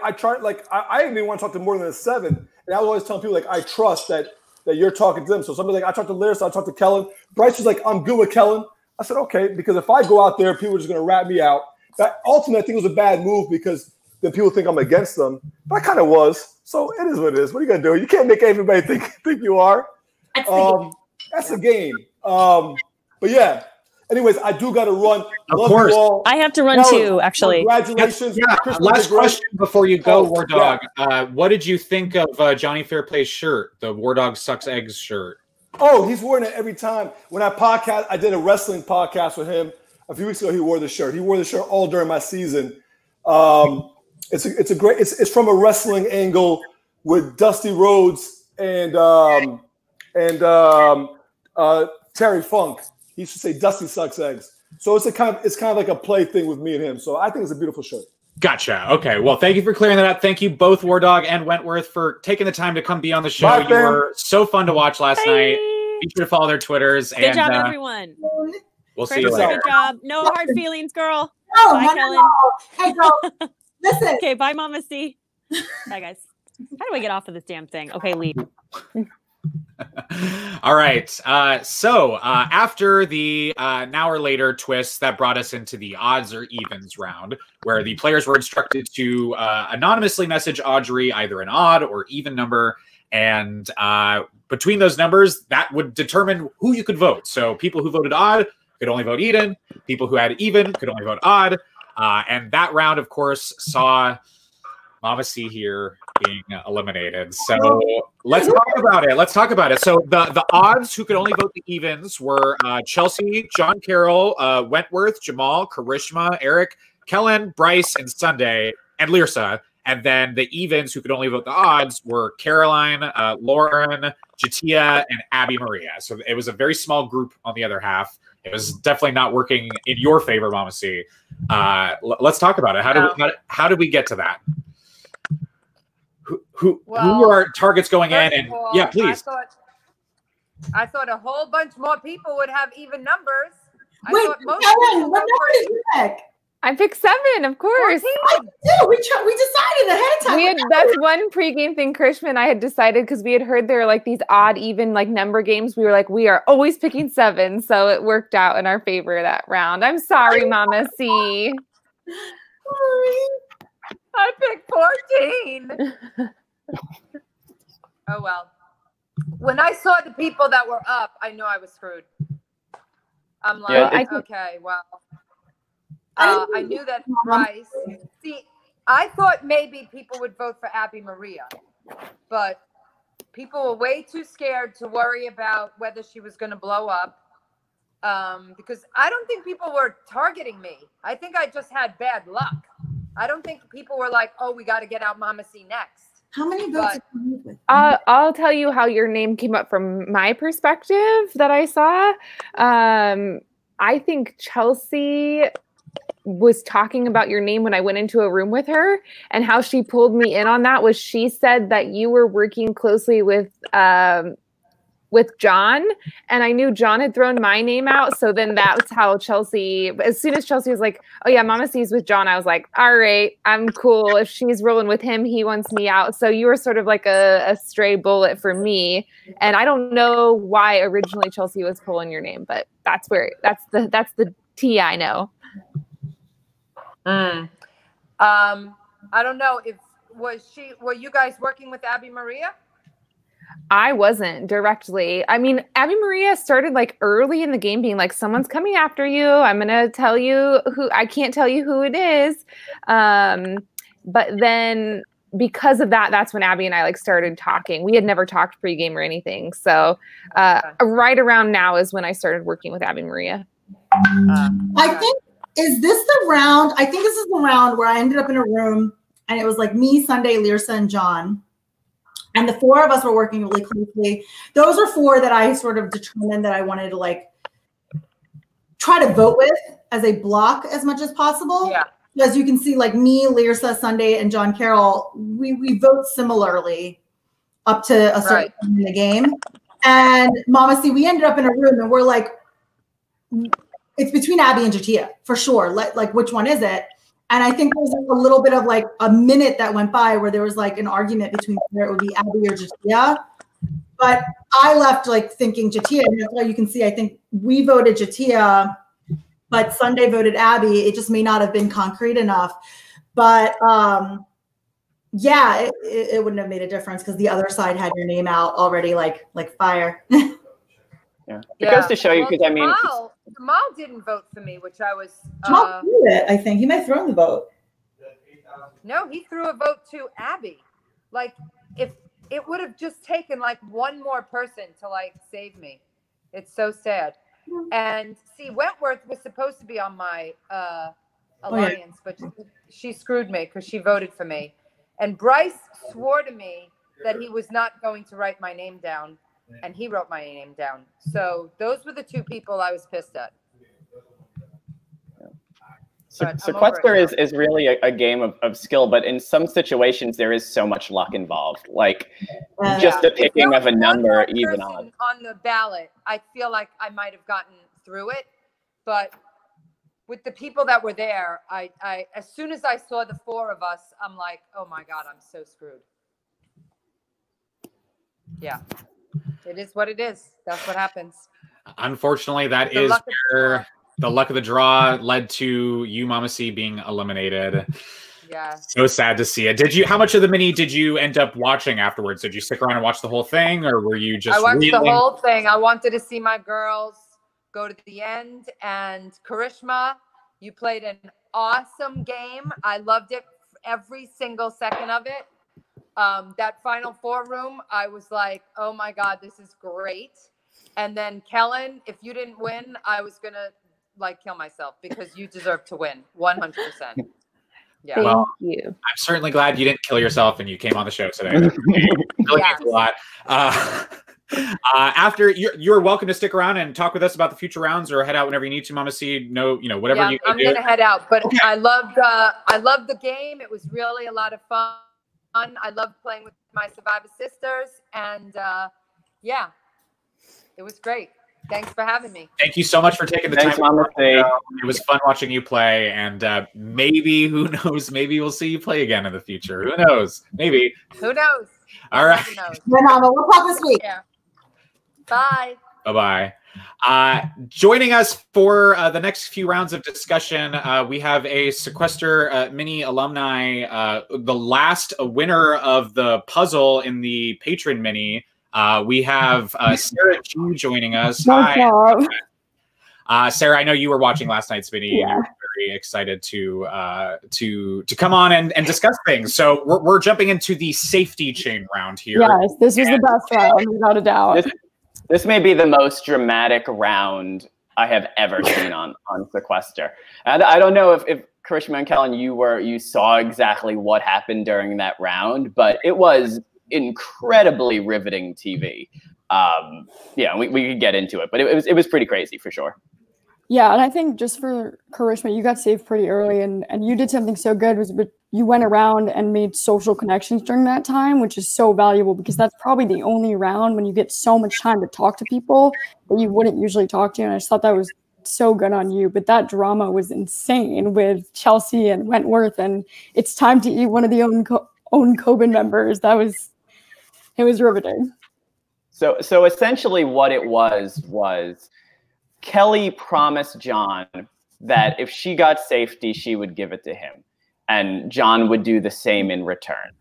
I tried. I didn't even want to talk to more than a 7. And I was always telling people I trust that you're talking to them. So somebody I talked to Lyris, I talked to Kellen. Bryce was like, I'm good with Kellen. I said, okay, because if I go out there, people are just going to rat me out. That ultimately, I think it was a bad move because then people think I'm against them. But I kind of was. So it is what it is. What are you going to do? You can't make everybody think you are. That's the game. But yeah. Anyways, I do got to run. Of course. I have to run too, actually. Congratulations. Yeah. Last question before you go, War Dog. Yeah. What did you think of Johnny Fairplay's shirt, the War Dog Sucks Eggs shirt? Oh, he's wearing it every time. When I did a wrestling podcast with him a few weeks ago. He wore the shirt. He wore the shirt all during my season. It's from a wrestling angle with Dusty Rhodes and Terry Funk. He used to say Dusty Sucks Eggs. So it's kind of like a play thing with me and him. So I think it's a beautiful shirt. Gotcha. Okay. Well, thank you for clearing that up. Thank you both, War Dog and Wentworth, for taking the time to come be on the show. You were so fun to watch last night. Be sure to follow their Twitters. Good job, everyone. We'll see you later. Good job. No hard feelings, girl. No, bye, Kellen. Hey, girl. Listen. Okay, bye, Mama C. Bye, guys. How do I get off of this damn thing? Okay, leave. All right. So after the now or later twist that brought us into the odds or evens round, where the players were instructed to anonymously message Audrey either an odd or even number, and between those numbers, that would determine who you could vote. So people who voted odd could only vote even. People who had even could only vote odd. And that round, of course, saw Mama C here being eliminated. So let's talk about it. So the odds who could only vote the evens were Chelsea, John Carroll, Wentworth, Jamal, Karishma, Eric, Kellen, Bryce, and Sunday, and Lyrsa. And then the evens who could only vote the odds were Caroline, Lauren, Jatia, and Abby Maria. So it was a very small group on the other half. It was definitely not working in your favor, Mama C. Let's talk about it. How did we get to that? Who are our targets going in? And all, yeah, please. I thought a whole bunch more people would have even numbers. Wait, Ellen, what number did you pick? I picked 7, of course. I do. We decided ahead of time. That's one pregame thing Krishma and I had decided, because we had heard there were like these odd, even like number games. We were like, we are always picking 7. So it worked out in our favor that round. I'm sorry, Mama C. I picked 14. Oh, well. When I saw the people that were up, I knew I was screwed. I'm like, okay, well. I knew that Bryce. See, I thought maybe people would vote for Abby Maria, but people were way too scared to worry about whether she was going to blow up, because I don't think people were targeting me. I think I just had bad luck. I don't think people were like, oh, we got to get out Mama C next. How many votes did you move with? I'll tell you how your name came up from my perspective that I saw. I think Chelsea was talking about your name when I went into a room with her, and how she pulled me in on that was she said that you were working closely with John, and I knew John had thrown my name out. So then that's how Chelsea, as soon as Chelsea was like, oh yeah, Mama C's with John, I was like, all right, I'm cool. If she's rolling with him, he wants me out. So you were sort of like a stray bullet for me. And I don't know why originally Chelsea was pulling your name, but that's the tea I know. I don't know were you guys working with Abby Maria? I wasn't directly. I mean, Abby Maria started like early in the game being like, someone's coming after you. I'm going to tell you who, I can't tell you who it is. But then because of that, that's when Abby and I like started talking. We had never talked pregame or anything. So right around now is when I started working with Abby Maria. I think, is this the round? I think this is the round where I ended up in a room and it was like me, Sunday, Lirsa, and John. And the 4 of us were working really closely. Those are 4 that I sort of determined that I wanted to like try to vote with as a block as much as possible. Yeah. As you can see, like me, Lirsa, Sunday, and John Carroll, we vote similarly up to a certain point in the game. And Mama C, we ended up in a room and we're like, it's between Abby and J'Tia for sure. Like, which one is it? And I think there was a little bit of like a minute that went by where there was like an argument between whether it would be Abby or J'Tia. But I left like thinking J'Tia. And that's why you can see, I think we voted J'Tia, but Sunday voted Abby. It just may not have been concrete enough. But yeah, it wouldn't have made a difference because the other side had your name out already like fire. Yeah. It goes to show you, because I mean, Jamal didn't vote for me, which I was. Jamal threw it, I think. He might have thrown the vote. No, he threw a vote to Abby. Like, if it would have just taken like one more person to like save me. It's so sad. And see, Wentworth was supposed to be on my alliance, but she screwed me because she voted for me. And Bryce swore to me that he was not going to write my name down. And he wrote my name down. So those were the 2 people I was pissed at. Sequester is really a game of skill, but in some situations there is so much luck involved. Like just the picking of a number, even on the ballot, I feel like I might have gotten through it. But with the people that were there, I as soon as I saw the 4 of us, I'm like, oh my God, I'm so screwed. Yeah. It is what it is. That's what happens. Unfortunately, that is where the luck of the draw led to you, Mama C, being eliminated. Yeah. So sad to see it. How much of the mini did you end up watching afterwards? Did you stick around and watch the whole thing, or were you just I watched the whole thing. I wanted to see my girls go to the end. And Karishma, you played an awesome game. I loved it, every single second of it. That Final 4 room, I was like, oh my God, this is great. And then Kellen, if you didn't win, I was going to like kill myself because you deserve to win 100%. Yeah. Well, Thank you. I'm certainly glad you didn't kill yourself and you came on the show today. That really means a lot. After you're welcome to stick around and talk with us about the future rounds, or head out whenever you need to, Mama C. No, whatever Yeah, you I'm do. gonna head out, but Okay. I loved the game. It was really a lot of fun. I loved playing with my Survivor sisters, and yeah, it was great. Thanks for having me. Thank you so much for taking the Thanks, time. Mama C. It was fun watching you play, and maybe, who knows, maybe we'll see you play again in the future. Who knows? Maybe. Who knows? All right. Who knows? Bye, Mama. We'll talk this week. Yeah. Bye. Bye-bye. Joining us for the next few rounds of discussion, we have a Sequester Mini alumni, the last winner of the puzzle in the Patron Mini. We have Sarah G joining us. Hi. Sarah, I know you were watching last night's Mini. Yeah. And you were very excited to come on and discuss things. So we're jumping into the safety chain round here. Yes, this was the best round, without a doubt. This may be the most dramatic round I have ever seen on Sequester. And I don't know if Karishma and Kellen, you saw exactly what happened during that round, but it was incredibly riveting TV. Yeah, we could get into it, but it was pretty crazy for sure. Yeah, and I think just for Karishma, you got saved pretty early, and you did something so good. You went around and made social connections during that time, which is so valuable because that's probably the only round when you get so much time to talk to people that you wouldn't usually talk to. And I just thought that was so good on you. But that drama was insane with Chelsea and Wentworth, and it's time to eat one of the own Coben members. It was riveting. So essentially what it was Kelly promised John that if she got safety, she would give it to him. And John would do the same in return.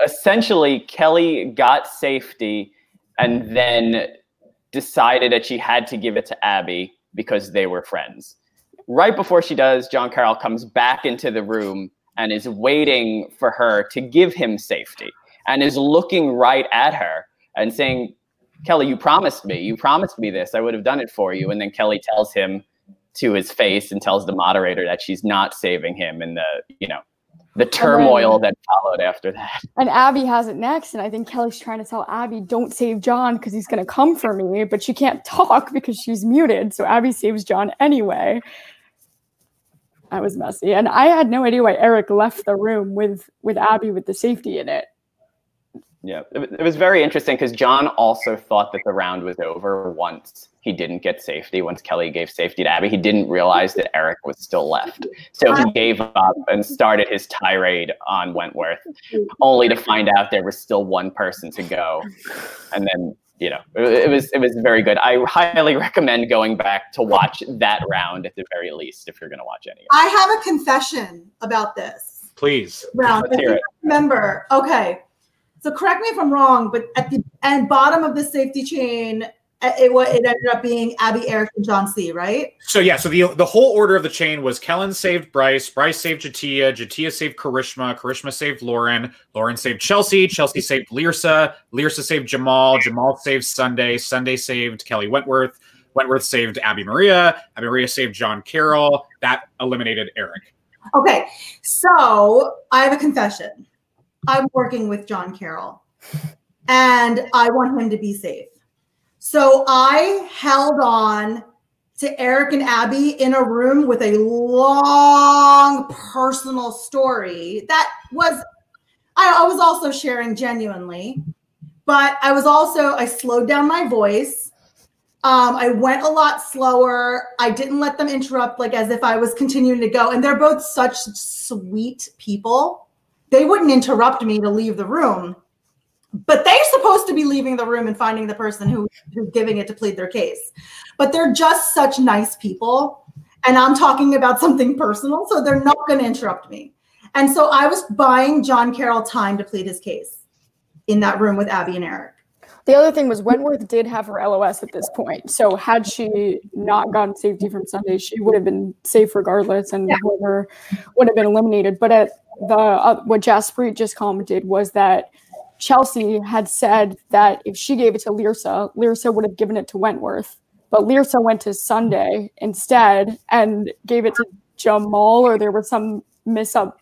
Essentially, Kelly got safety and then decided that she had to give it to Abby because they were friends. Right before she does, John Carroll comes back into the room and is waiting for her to give him safety and is looking right at her and saying, Kelly, you promised me this. I would have done it for you. And then Kelly tells him to his face and tells the moderator that she's not saving him, and the turmoil that followed after that. And Abby has it next, and I think Kelly's trying to tell Abby, don't save John because he's going to come for me, but she can't talk because she's muted, so Abby saves John anyway. That was messy, and I had no idea why Eric left the room with Abby with the safety in it. Yeah, it was very interesting because John also thought that the round was over once he didn't get safety. Once Kelly gave safety to Abby, he didn't realize that Eric was still left. So he gave up and started his tirade on Wentworth, only to find out there was still one person to go. And then, it was very good. I highly recommend going back to watch that round at the very least if you're going to watch any of it. I have a confession about this Please. round. Let's hear it. Remember, okay. So correct me if I'm wrong, but at the bottom of the safety chain, it ended up being Abby, Eric, and John C., right? So yeah, so the whole order of the chain was Kellen saved Bryce saved Jatia saved Karishma saved Lauren saved Chelsea saved Lirsa saved Jamal saved Sunday saved Kelly Wentworth saved Abby Maria saved John Carroll. That eliminated Eric. Okay, so I have a confession. I'm working with John Carroll, and I want him to be safe. So I held on to Eric and Abby in a room with a long personal story that was, I was also sharing genuinely, but I slowed down my voice. I went a lot slower. I didn't let them interrupt, like as if I was continuing to go. And they're both such sweet people. They wouldn't interrupt me to leave the room, but they're supposed to be leaving the room and finding the person who's giving it to plead their case. But they're just such nice people. And I'm talking about something personal, so they're not going to interrupt me. And so I was buying John Carroll time to plead his case in that room with Abby and Eric. The other thing was Wentworth did have her LOS at this point. So had she not gotten safety from Sunday, she would have been safe regardless, and whoever would have been eliminated. But at what Jaspreet just commented was that Chelsea had said that if she gave it to Lirsa would have given it to Wentworth. But Lirsa went to Sunday instead and gave it to Jamal, or there was some mess up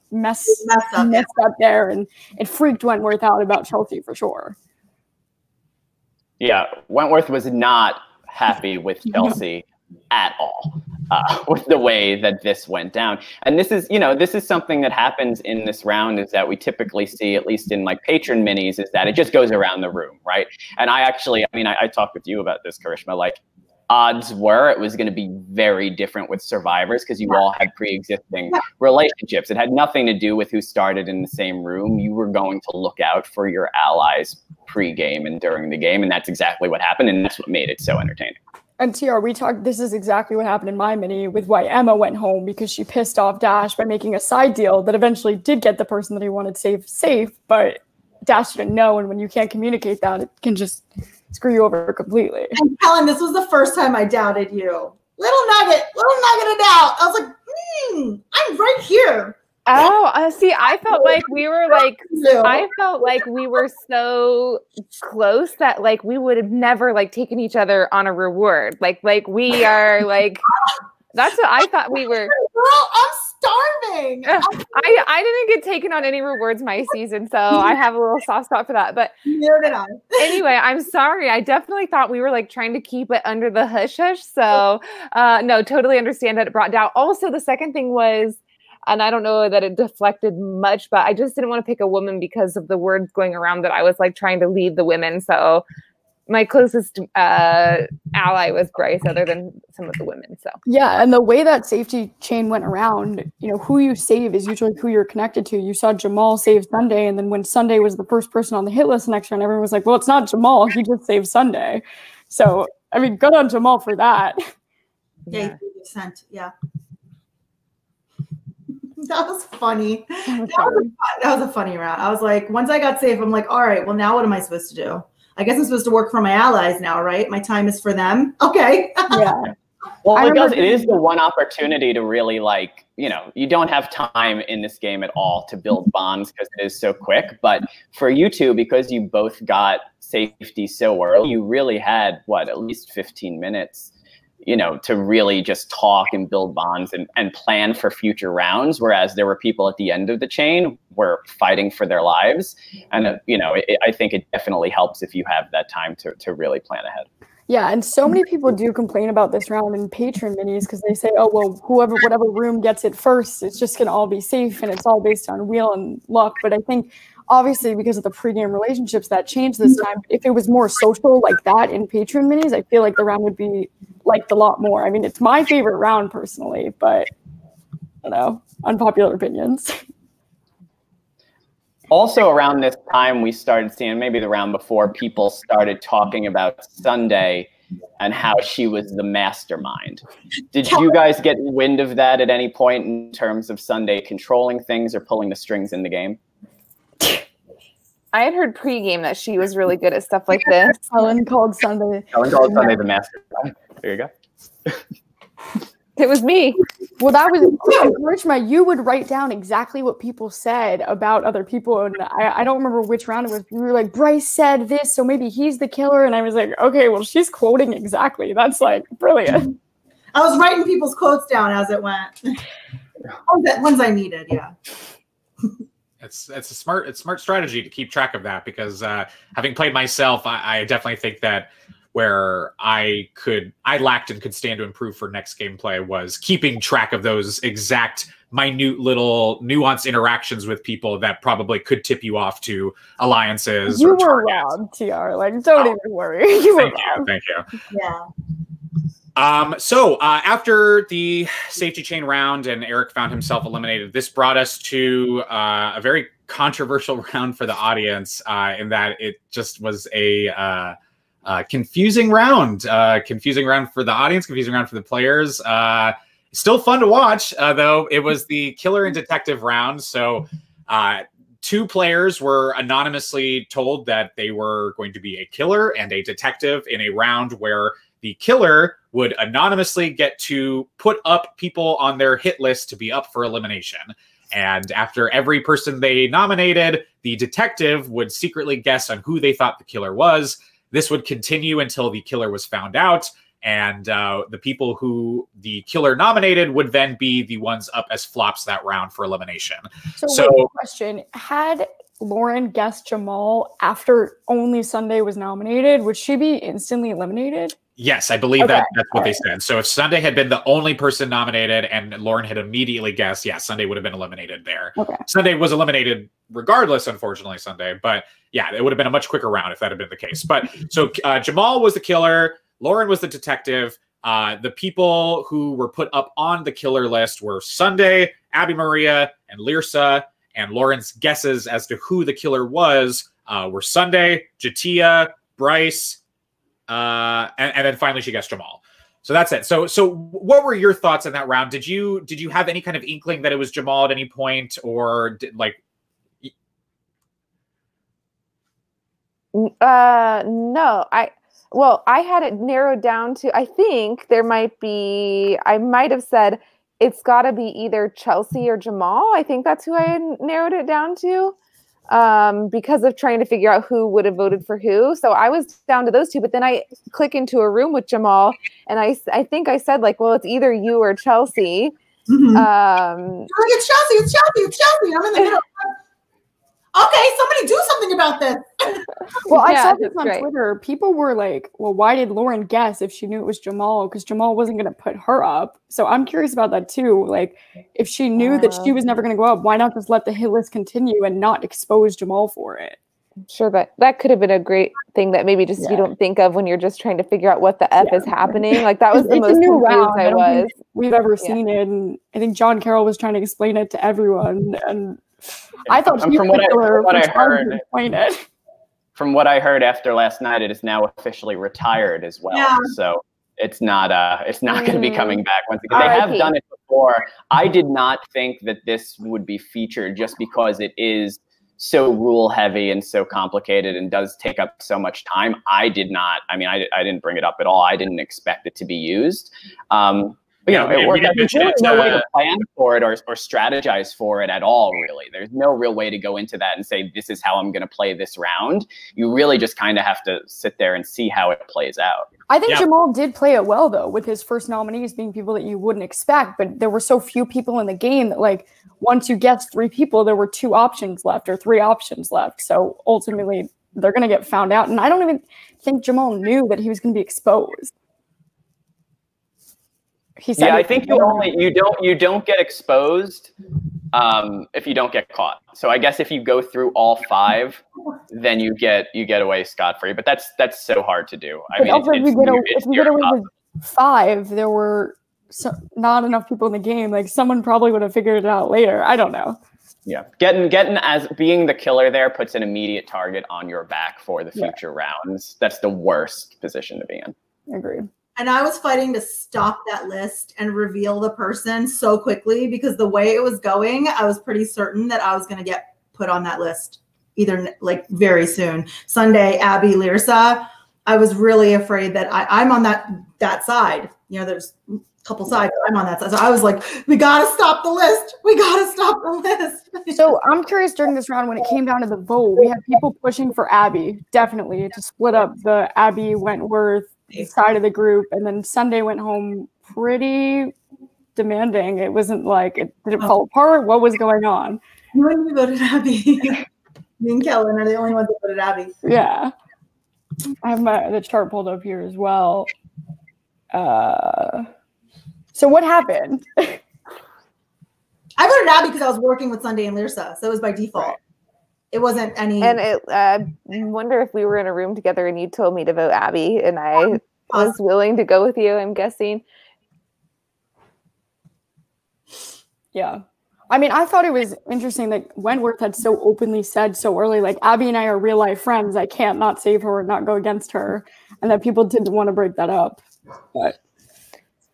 there, and it freaked Wentworth out about Chelsea for sure. Yeah, Wentworth was not happy with Chelsea at all with the way that this went down. And this is, this is something that happens in this round, is that we typically see, at least in like patron minis, is that it just goes around the room, right? And I talked with you about this, Karishma, like odds were it was going to be very different with survivors because you all had pre-existing relationships. It had nothing to do with who started in the same room. You were going to look out for your allies pre-game and during the game, and that's exactly what happened, and that's what made it so entertaining. And TR, this is exactly what happened in my mini with why Emma went home, because she pissed off Dash by making a side deal that eventually did get the person that he wanted safe, but Dash didn't know, and when you can't communicate that, it can just screw you over completely. And Helen, this was the first time I doubted you. Little nugget of doubt. I was like, I'm right here. Oh, see, I felt like we were like, I felt like we were so close that like we would have never like taken each other on a reward. Like we are like, that's what I thought we were. Girl, I'm starving. I didn't get taken on any rewards my season, so I have a little soft spot for that. But neither did I. Anyway, I'm sorry. I definitely thought we were like trying to keep it under the hush hush. So no, totally understand that it brought down. Also, the second thing was, and I don't know that it deflected much, but I just didn't want to pick a woman because of the words going around that I was like trying to lead the women. So my closest ally was Bryce, other than some of the women. So yeah, and the way that safety chain went around, who you save is usually who you're connected to. You saw Jamal save Sunday, and then when Sunday was the first person on the hit list next round, everyone was like, "Well, it's not Jamal. He just saved Sunday." So I mean, good on Jamal for that. Yeah, 80%. Yeah. That was funny. That was a funny round. I was like, once I got safe, I'm like, all right, well, now what am I supposed to do? I guess I'm supposed to work for my allies now, right? My time is for them. Okay. Yeah. Well, it is the one opportunity to really like, you don't have time in this game at all to build bonds because it is so quick. But for you two, because you both got safety so early, you really had, at least 15 minutes to really just talk and build bonds and plan for future rounds. Whereas there were people at the end of the chain were fighting for their lives. And, I think it definitely helps if you have that time to really plan ahead. Yeah, and so many people do complain about this round in patron minis because they say, oh, well, whatever room gets it first, it's just going to all be safe and it's all based on wheel and luck. But I think obviously because of the pregame relationships that changed this time, if it was more social like that in patron minis, I feel like the round would be liked a lot more. I mean, it's my favorite round personally, but unpopular opinions. Also around this time, we started seeing, maybe the round before, people started talking about Sunday and how she was the mastermind. Did you guys get wind of that at any point in terms of Sunday controlling things or pulling the strings in the game? I had heard pregame that she was really good at stuff like this. Helen called Sunday the mastermind. There you go. It was me. Well, that was Karishma. You would write down exactly what people said about other people. And I don't remember which round it was. You were like, Bryce said this, so maybe he's the killer. And I was like, okay, well, she's quoting exactly. That's like brilliant. I was writing people's quotes down as it went. Ones I needed, yeah. It's a smart strategy to keep track of that because having played myself, I definitely think that where I lacked and could stand to improve for next gameplay was keeping track of those exact minute little nuanced interactions with people that probably could tip you off to alliances. You were wrong, TR. Like, don't even worry. You were wrong. Thank you. Yeah. So after the safety chain round and Eric found himself eliminated, this brought us to a very controversial round for the audience in that it just was a confusing round for the audience, confusing round for the players. Still fun to watch, though. It was the killer and detective round. So two players were anonymously told that they were going to be a killer and a detective in a round where the killer would anonymously get to put up people on their hit list to be up for elimination. And after every person they nominated, the detective would secretly guess on who they thought the killer was. This would continue until the killer was found out, and the people who the killer nominated would then be the ones up as flops that round for elimination. So wait, question: had Lauren guessed Jamal after only Sunday was nominated, would she be instantly eliminated? Yes, I believe that's what they said. So if Sunday had been the only person nominated and Lauren had immediately guessed, yeah, Sunday would have been eliminated there. Okay. Sunday was eliminated regardless, unfortunately, Sunday. But yeah, it would have been a much quicker round if that had been the case. But so Jamal was the killer. Lauren was the detective. The people who were put up on the killer list were Sunday, Abby Maria, and Lyrsa. And Lauren's guesses as to who the killer was were Sunday, J'Tia, Bryce, and then finally she guessed Jamal. So that's it. So what were your thoughts in that round? Did you have any kind of inkling that it was Jamal at any point, or No, I had it narrowed down to, I think I might have said it's got to be either Chelsea or Jamal. I think that's who I had narrowed it down to because of trying to figure out who would have voted for who. So I was down to those two, but then I click into a room with Jamal and I think I said like, well, it's either you or Chelsea. Mm-hmm. It's Chelsea. I'm in the middle. Okay, somebody do something about this. Well, I saw this on Twitter. People were like, well, why did Lauren guess if she knew it was Jamal? Because Jamal wasn't going to put her up. So I'm curious about that too. Like, if she knew that she was never going to go up, why not just let the hit list continue and not expose Jamal for it? Sure, but that could have been a great thing that maybe just you don't think of when you're just trying to figure out what the F is happening. Like, that was the most confused I was. We've ever seen it. And I think John Carroll was trying to explain it to everyone. And I thought from what I heard after last night, it is now officially retired as well. Yeah. So it's not going to be coming back once again. They have done it before. I did not think that this would be featured just because it is so rule heavy and so complicated and does take up so much time. I didn't bring it up at all. I didn't expect it to be used. But, it worked out. There's really no way to plan for it or strategize for it at all, really. There's no real way to go into that and say, this is how I'm going to play this round. You really just kind of have to sit there and see how it plays out. I think Jamal did play it well, though, with his first nominees being people that you wouldn't expect. But there were so few people in the game that, like, once you guessed 3 people, there were 2 options left or 3 options left. So ultimately, they're going to get found out. And I don't even think Jamal knew that he was going to be exposed. I think you don't get exposed if you don't get caught. So I guess if you go through all 5, then you get away scot-free. But that's so hard to do. I mean, if you get away with 5, there were not enough people in the game. Like, someone probably would have figured it out later. I don't know. Yeah, getting as being the killer there puts an immediate target on your back for the future rounds. That's the worst position to be in. Agreed. And I was fighting to stop that list and reveal the person so quickly because the way it was going, I was pretty certain that I was going to get put on that list either like very soon. Sunday, Abby, Lyrsa. I was really afraid that I'm on that side. You know, there's a couple sides. I'm on that side. So I was like, we got to stop the list. We got to stop the list. So I'm curious, during this round, when it came down to the vote, we had people pushing for Abby, definitely, to split up the Abby Wentworth side of the group, and then Sunday went home pretty demanding. It wasn't like it didn't fall apart. What was going on? You and me voted Abby. Me and Kellen are the only ones that voted Abby. Yeah, I have the chart pulled up here as well. So what happened? I voted Abby because I was working with Sunday and Lyrsa, so it was by default. Right. It wasn't any. And I wonder if we were in a room together and you told me to vote Abby and I was willing to go with you, I'm guessing. Yeah. I mean, I thought it was interesting that Wentworth had so openly said so early, like, Abby and I are real life friends. I can't not save her and not go against her. And that people didn't want to break that up. But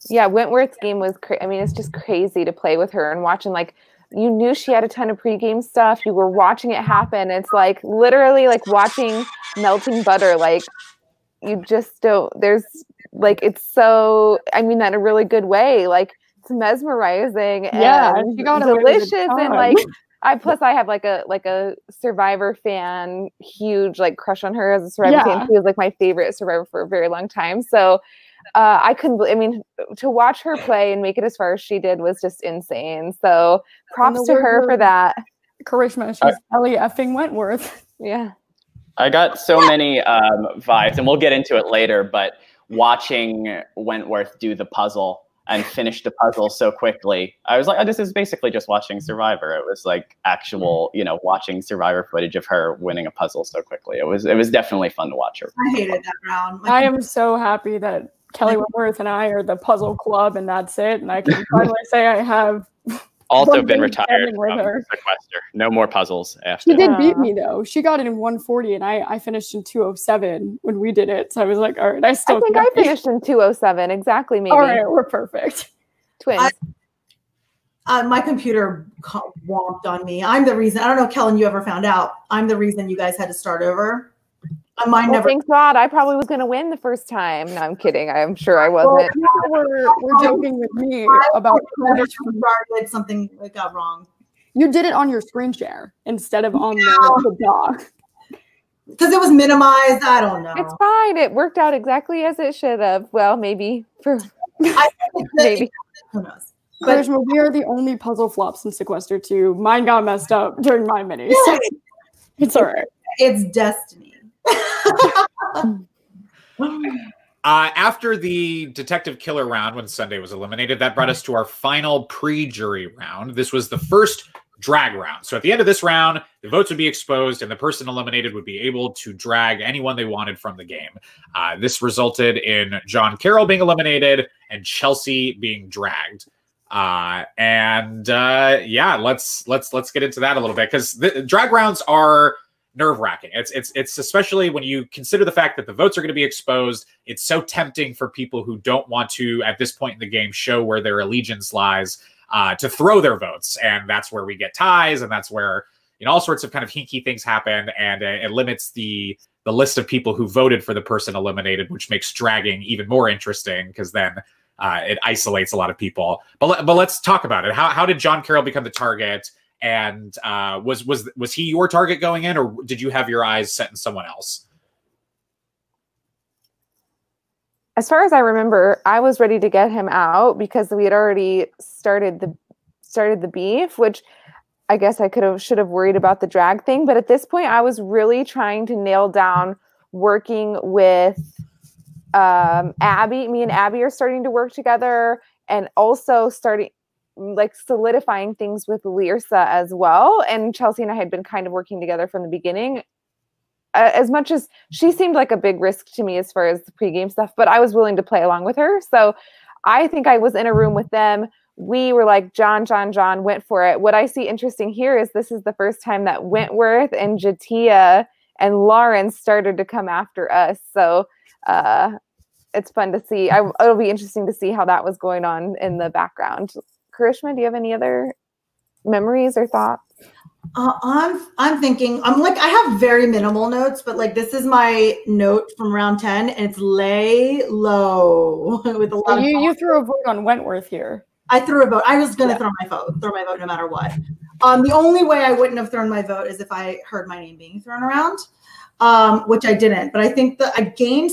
yeah, Wentworth's game was it's just crazy to play with her and watching, like, you knew she had a ton of pregame stuff. You were watching it happen. It's like literally like watching melting butter. Like, you just don't, there's like, it's so, I mean that in a really good way. Like, it's mesmerizing and delicious. And like, I have like a Survivor fan, huge like crush on her as a Survivor fan. She was like my favorite Survivor for a very long time. So to watch her play and make it as far as she did was just insane. So props to her for that. Karishma. She's Kelly effing Wentworth. Yeah. I got so many vibes, and we'll get into it later, but watching Wentworth do the puzzle and finish the puzzle so quickly, I was like, oh, this is basically just watching Survivor. It was like actual, watching Survivor footage of her winning a puzzle so quickly. It was definitely fun to watch her. I hated that round. I am so happy that Kelly Wentworth and I are the puzzle club, and that's it. And I can finally say I have also been retired from Sequester. No more puzzles after. She did beat me though. She got it in 140, and I finished in 207 when we did it. So I was like, all right, I think I finished in 207 exactly. Maybe. All right, we're perfect. Twins. My computer wonked on me. I'm the reason. I don't know, Kellen, you ever found out? I'm the reason you guys had to start over. Mine never. Thanks God. I probably was going to win the first time. No, I'm kidding. I'm sure I wasn't. Well, we're joking with me about started something that got wrong. You did it on your screen share instead of on the dock. Because it was minimized. I don't know. It's fine. It worked out exactly as it should have. Well, maybe for maybe. Who knows? But we are the only puzzle flops in Sequester 2. Mine got messed up during my mini. So it's all right. It's destiny. After the detective killer round, when Sunday was eliminated, that brought us to our final pre-jury round. This was the first drag round. So at the end of this round, the votes would be exposed and the person eliminated would be able to drag anyone they wanted from the game. This resulted in John Carroll being eliminated and Chelsea being dragged. Yeah, let's get into that a little bit, because the drag rounds are nerve-wracking. It's especially when you consider the fact that the votes are going to be exposed. It's so tempting for people who don't want to, at this point in the game, show where their allegiance lies, to throw their votes. And that's where we get ties, and that's where all sorts of kind of hinky things happen, and it limits the list of people who voted for the person eliminated, which makes dragging even more interesting, because then it isolates a lot of people. But let's talk about it. How did John Carroll become the target? And was he your target going in, or did you have your eyes set on someone else? As far as I remember, I was ready to get him out because we had already started the beef, which I guess I should have worried about the drag thing. But at this point, I was really trying to nail down working with Abby. Me and Abby are starting to work together, and also solidifying things with Lyrsa as well. And Chelsea and I had been kind of working together from the beginning. As much as she seemed like a big risk to me as far as the pregame stuff, but I was willing to play along with her. So I think I was in a room with them. We were like, John, went for it. What I see interesting here is this is the first time that Wentworth and Jatia and Lauren started to come after us. So it's fun to see. It'll be interesting to see how that was going on in the background. Karishma, do you have any other memories or thoughts? I'm thinking, I have very minimal notes, but this is my note from round 10, and it's lay low with a lot you threw a vote on Wentworth here. I threw a vote. I was going to throw my vote no matter what. The only way I wouldn't have thrown my vote is if I heard my name being thrown around, which I didn't. But I think that I gained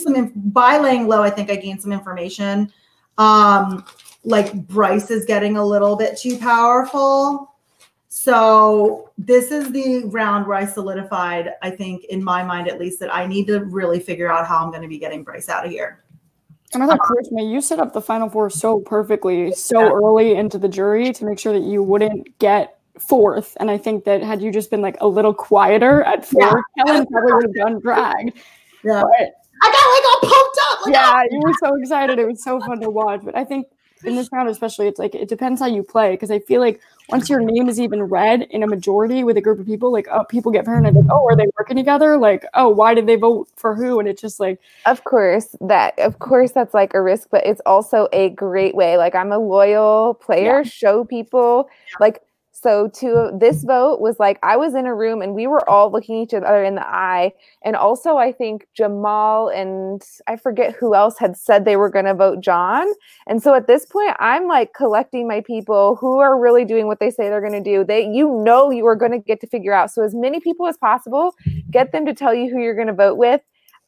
by laying low, I think I gained some information. Bryce is getting a little bit too powerful. So this is the round where I solidified, I think, in my mind at least, that I need to really figure out how I'm going to be getting Bryce out of here. And I thought, Karishma, you set up the final four so perfectly, early into the jury to make sure that you wouldn't get fourth. And I think that had you just been a little quieter at fourth, Kellen probably would have done drag. Yeah. But I got all pumped up. You were so excited. It was so fun to watch. But I think in this round especially, it's it depends how you play, because I feel like once your name is even read in a majority with a group of people, people get paranoid, are they working together? Why did they vote for who? And it's just of course that's a risk, but it's also a great way. I'm a loyal player, show people So this vote was I was in a room and we were all looking each other in the eye. And also I think Jamal and I forget who else had said they were going to vote John. And so at this point, I'm collecting my people who are really doing what they say they're going to do. You are going to get to figure out. So as many people as possible, get them to tell you who you're going to vote with.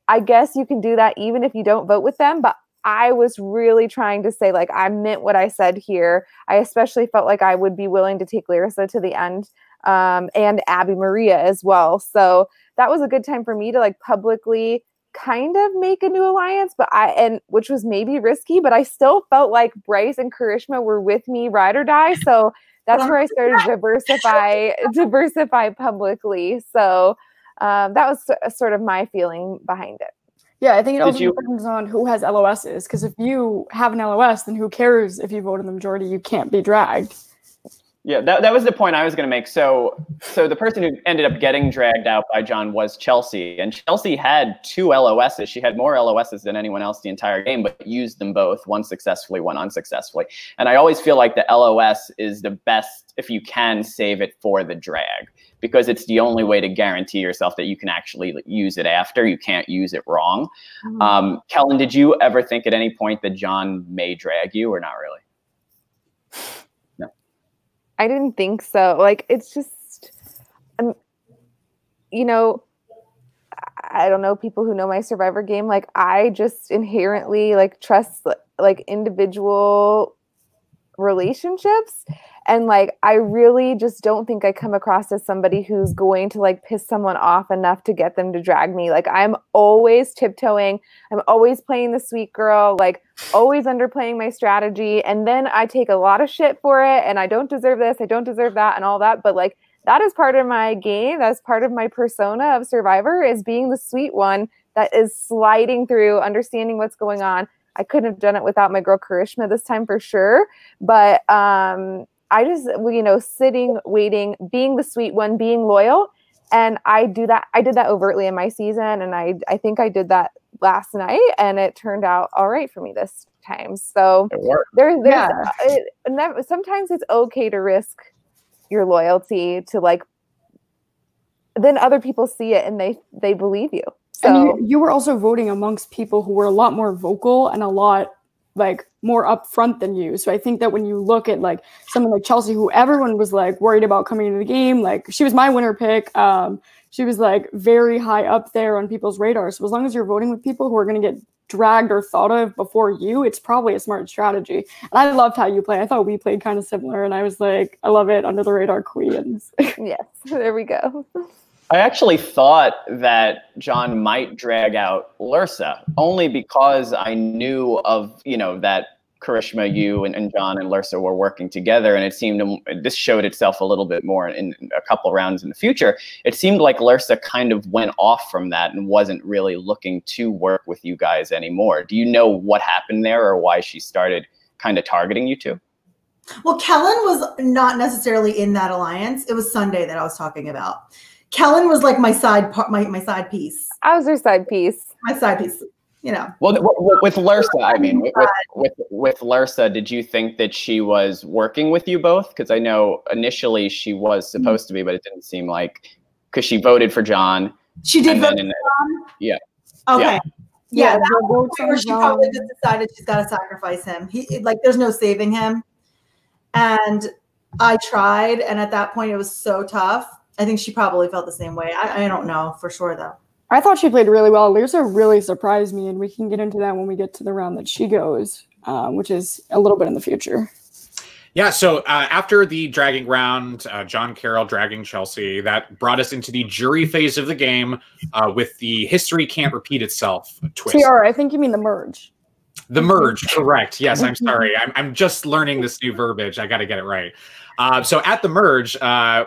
I guess you can do that even if you don't vote with them, but I was really trying to say, I meant what I said here. I especially felt like I would be willing to take Lyrsa to the end. and Abby Maria as well. So that was a good time for me to like publicly kind of make a new alliance, which was maybe risky, but I still felt like Bryce and Karishma were with me ride or die. So that's where I started to diversify publicly. So that was sort of my feeling behind it. Yeah, I think it also depends on who has LOSs, because if you have an LOS, then who cares if you vote in the majority? You can't be dragged. Yeah, that was the point I was going to make. So the person who ended up getting dragged out by John was Chelsea. And Chelsea had 2 LOSs. She had more LOSs than anyone else the entire game, but used them both, one successfully, one unsuccessfully. And I always feel like the LOS is the best if you can save it for the drag, because it's the only way to guarantee yourself that you can actually use it after. You can't use it wrong. Kellen, did you ever think at any point that John may drag you, or not really? I didn't think so. Like, it's just, you know, I don't know, people who know my Survivor game, like, I just inherently, like, trust, like, individual relationships. And, like, I really just don't think I come across as somebody who's going to, like, piss someone off enough to get them to drag me. Like, I'm always tiptoeing. I'm always playing the sweet girl, like, always underplaying my strategy. And then I take a lot of shit for it, and I don't deserve this, I don't deserve that, and all that. But, like, that is part of my game. That's part of my persona of Survivor, is being the sweet one that is sliding through, understanding what's going on. I couldn't have done it without my girl Karishma this time for sure. But, I just, you know, sitting, waiting, being the sweet one, being loyal. And I did that overtly in my season. And I think I did that last night, and it turned out all right for me this time. So sometimes it's okay to risk your loyalty to, like, then other people see it and they believe you. So and you were also voting amongst people who were a lot more vocal and a lot, like, more upfront than you. So I think that when you look at, like, someone like Chelsea, who everyone was, like, worried about coming into the game, like, she was my winner pick. She was, like, very high up there on people's radar. So as long as you're voting with people who are going to get dragged or thought of before you, it's probably a smart strategy. And I loved how you play. I thought we played kind of similar, and I was like, I love it, under the radar queens. Yes, there we go. I actually thought that John might drag out Lursa, only because I knew of, you know, that Karishma, you and John and Lursa were working together, and it seemed this showed itself a little bit more in a couple rounds in the future. It seemed like Lursa kind of went off from that and wasn't really looking to work with you guys anymore. Do you know what happened there, or why she started kind of targeting you two? Well, Kellen was not necessarily in that alliance. It was Sunday that I was talking about. Kellen was like my side part, my side piece. I was her side piece. My side piece, you know. Well, with Lursa, I mean, with Lursa, did you think that she was working with you both? Because I know initially she was supposed to be, but it didn't seem like, because she voted for John. She did vote for John? Yeah. Okay. Yeah, that was where she probably just decided she's got to sacrifice him. There's no saving him. And I tried, and at that point it was so tough. I think she probably felt the same way. I don't know for sure, though. I thought she played really well. Lursa really surprised me, and we can get into that when we get to the round that she goes, which is a little bit in the future. Yeah, so after the dragging round, John Carroll dragging Chelsea, that brought us into the jury phase of the game with the history can't repeat itself twist. TR, I think you mean the merge. The merge, correct. Yes, I'm sorry. I'm just learning this new verbiage. I got to get it right. So at the merge,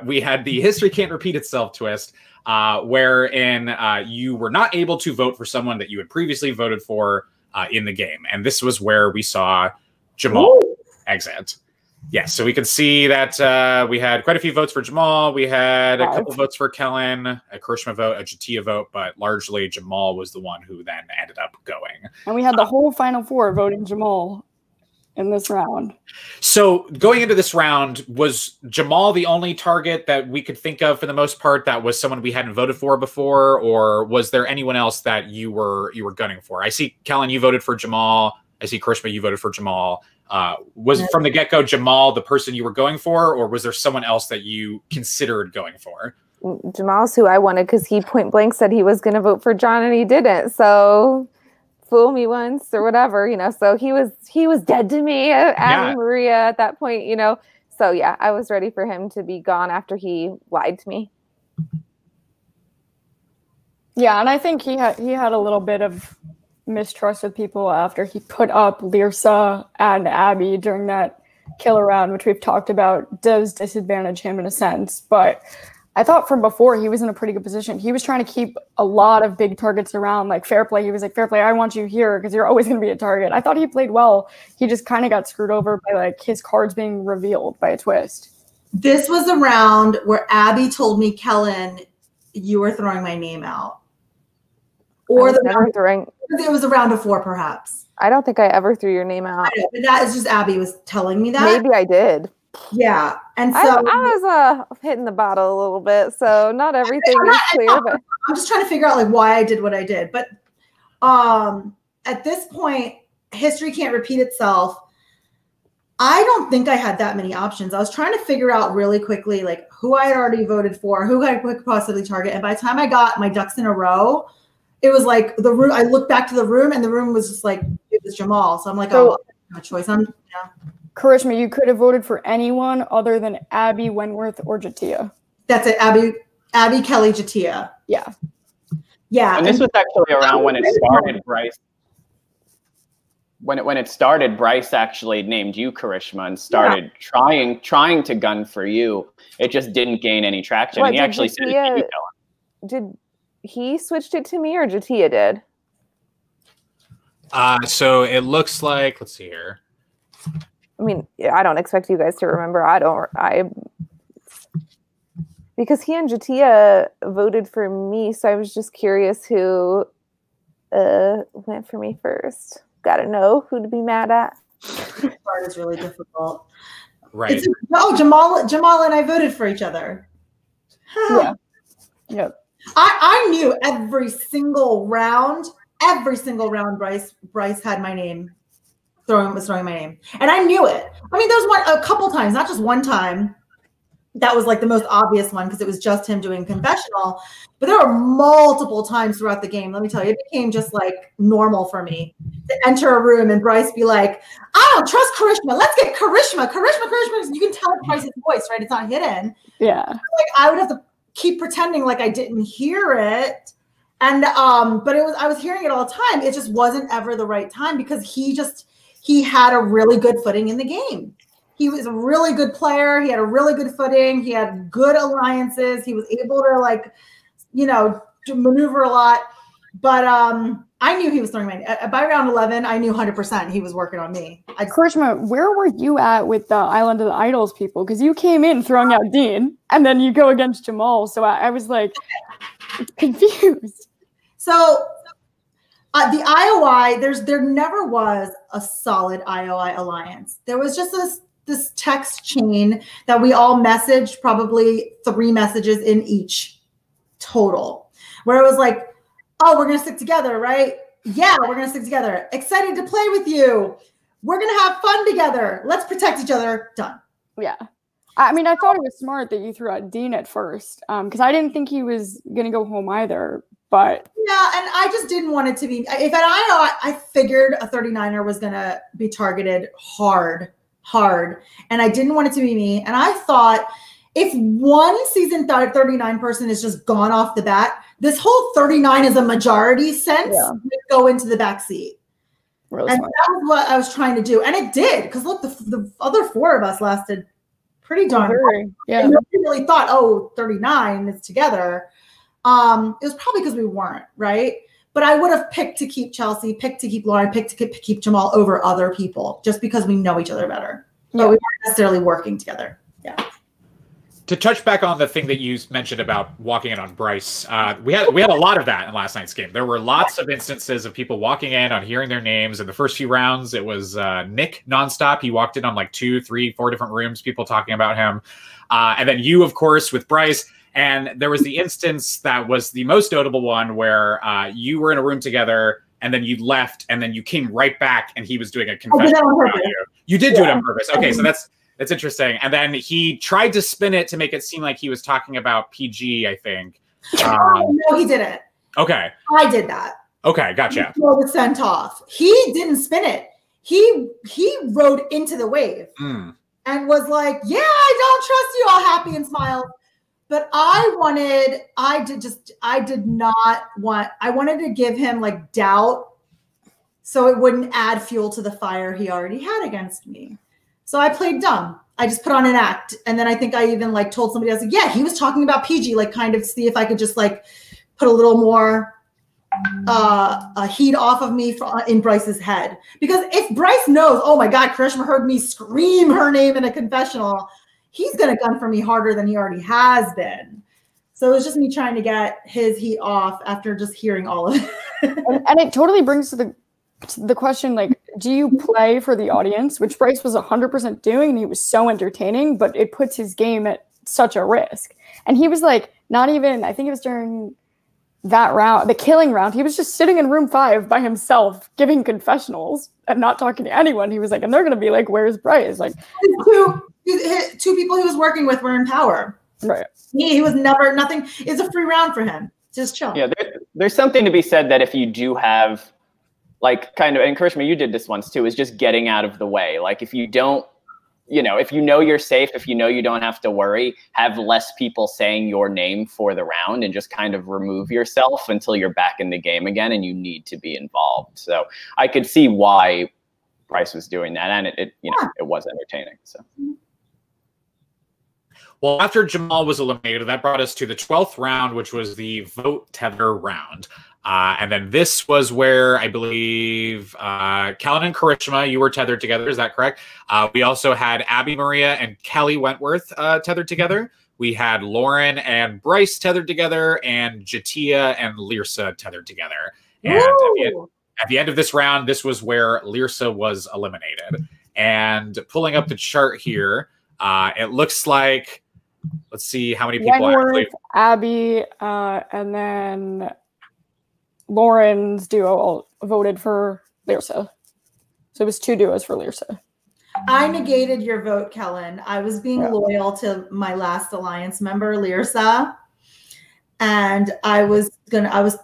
we had the history can't repeat itself twist, wherein you were not able to vote for someone that you had previously voted for in the game. And this was where we saw Jamal exit. Yes, so we could see that we had quite a few votes for Jamal. We had a couple votes for Kellen, a Karishma vote, a Jatia vote, but largely Jamal was the one who then ended up going. And we had the whole Final Four voting Jamal in this round. So going into this round, was Jamal the only target that we could think of for the most part that was someone we hadn't voted for before, or was there anyone else that you were gunning for? I see, Kellen, you voted for Jamal. I see, Karishma, you voted for Jamal. Was from the get-go Jamal the person you were going for, or was there someone else that you considered going for? Jamal's who I wanted, because he point blank said he was going to vote for John and he didn't. So fool me once or whatever, you know. So he was dead to me, Abby Maria at that point, you know. So yeah, I was ready for him to be gone after he lied to me. Yeah, and I think he had a little bit of mistrust with people after he put up Lyrsa and Abby during that killer round, which we've talked about does disadvantage him in a sense. But I thought from before he was in a pretty good position. He was trying to keep a lot of big targets around, like Fairplay. He was like, Fairplay, I want you here because you're always going to be a target. I thought he played well. He just kind of got screwed over by like his cards being revealed by a twist. This was a round where Abby told me, Kellen, you were throwing my name out. Or it was a round of 4, perhaps. I don't think I ever threw your name out. I know, but that is just Abby was telling me that. Maybe I did. Yeah, and so I was hitting the bottle a little bit, so not everything is clear. But I'm just trying to figure out like why I did what I did. But at this point, history can't repeat itself. I don't think I had that many options. I was trying to figure out really quickly like who I had already voted for, who I could possibly target, and by the time I got my ducks in a row, it was like the room. I looked back to the room, and the room was just like it was Jamal. So I'm like, oh, I have a choice. Karishma, you could have voted for anyone other than Abby, Wentworth, or J'Tia. That's it. Abby, Kelly, J'Tia. Yeah. Yeah. And this was actually around when it started, Bryce. When it started, Bryce actually named you Karishma and started trying to gun for you. It just didn't gain any traction. And he actually said it to you, Kellen. Did he switched it to me or J'Tia did? So it looks like, let's see here. I mean, I don't expect you guys to remember. Because he and J'Tia voted for me, so I was just curious who went for me first. Got to know who to be mad at. This part is really difficult. Right. Jamal and I voted for each other. Yeah. Yep. I knew every single round Bryce had my name. Was throwing my name. And I knew it. I mean, there was a couple times, not just one time. That was like the most obvious one because it was just him doing confessional. But there were multiple times throughout the game. Let me tell you, it became just like normal for me to enter a room and Bryce be like, I don't trust Karishma. Let's get Karishma. You can tell Bryce's voice, right? It's not hidden. Yeah. Like I would have to keep pretending like I didn't hear it. And but I was hearing it all the time. It just wasn't ever the right time because he had a really good footing in the game. He was a really good player. He had a really good footing. He had good alliances. He was able to to maneuver a lot. But I knew he was throwing my by round 11. I knew 100% he was working on me. Karishma, where were you at with the Island of the Idols people? Because you came in throwing out Dean, and then you go against Jamal. So I was like confused. So. The IOI, there never was a solid IOI alliance. There was just this text chain that we all messaged, probably 3 messages in each total, where it was like, oh, we're going to stick together, right? Yeah, we're going to stick together. Excited to play with you. We're going to have fun together. Let's protect each other. Done. Yeah. I mean, I thought it was smart that you threw out Dean at first because I didn't think he was going to go home either. But yeah, and I just didn't want it to be. If I figured a 39er was going to be targeted hard, and I didn't want it to be me. And I thought if one season 39 person is just gone off the bat, this whole 39 is a majority sense would go into the back seat. Really smart. That was what I was trying to do, and it did. Because look, the other 4 of us lasted pretty darn long. Yeah, nobody really thought, oh, 39 is together. It was probably because we weren't, right? But I would have picked to keep Chelsea, picked to keep Lauren, picked to keep Jamal over other people just because we know each other better. But we weren't necessarily working together. Yeah. To touch back on the thing that you mentioned about walking in on Bryce, we had a lot of that in last night's game. There were lots of instances of people walking in on hearing their names. In the first few rounds, it was Nick nonstop. He walked in on like 2, 3, 4 different rooms, people talking about him. And then you, of course, with Bryce. And there was the instance that was the most notable one where you were in a room together and then you left and then you came right back and he was doing a confession about you. You did do it on purpose. Okay, so that's interesting. And then he tried to spin it to make it seem like he was talking about PG, I think. No, he didn't. Okay. I did that. Okay, gotcha. He was sent off. He didn't spin it. He rode into the wave. and was like, yeah, I don't trust you, all happy and smiled. But I wanted to give him like doubt so it wouldn't add fuel to the fire he already had against me. So I played dumb. I just put on an act. And then I think I even like told somebody, I was like, yeah, he was talking about PG, like kind of see if I could just like put a little more heat off of me in Bryce's head. Because if Bryce knows, oh my God, Karishma heard me scream her name in a confessional, he's going to gun for me harder than he already has been. So it was just me trying to get his heat off after just hearing all of it. And it totally brings to the question, like, do you play for the audience, which Bryce was 100% doing, and he was so entertaining, but it puts his game at such a risk. And he was like, not even, I think it was during that round, the killing round, he was just sitting in room 5 by himself giving confessionals and not talking to anyone. He was like, and they're going to be like, where's Bryce? Like, two people he was working with were in power. Right. He was never, nothing. It's a free round for him. Just chill. Yeah, there's something to be said that if you do have, like, kind of, and Karishma, you did this once too, is just getting out of the way. Like, if you don't, if you know you're safe, if you know you don't have to worry, have less people saying your name for the round and just kind of remove yourself until you're back in the game again and you need to be involved. So I could see why Bryce was doing that, and it was entertaining. So. Well, after Jamal was eliminated, that brought us to the 12th round, which was the vote tether round. And then this was where I believe Callan and Karishma, you were tethered together. Is that correct? We also had Abby Maria and Kelly Wentworth tethered together. We had Lauren and Bryce tethered together, and Jatia and Lyrsa tethered together. And at the end of this round, this was where Lyrsa was eliminated. And pulling up the chart here, it looks like, let's see how many people Wentworth, Abby, and then Lauren's duo all voted for Lyrsa. So it was 2 duos for Lyrsa. I negated your vote, Kellen. I was being loyal to my last alliance member, Lyrsa. And I was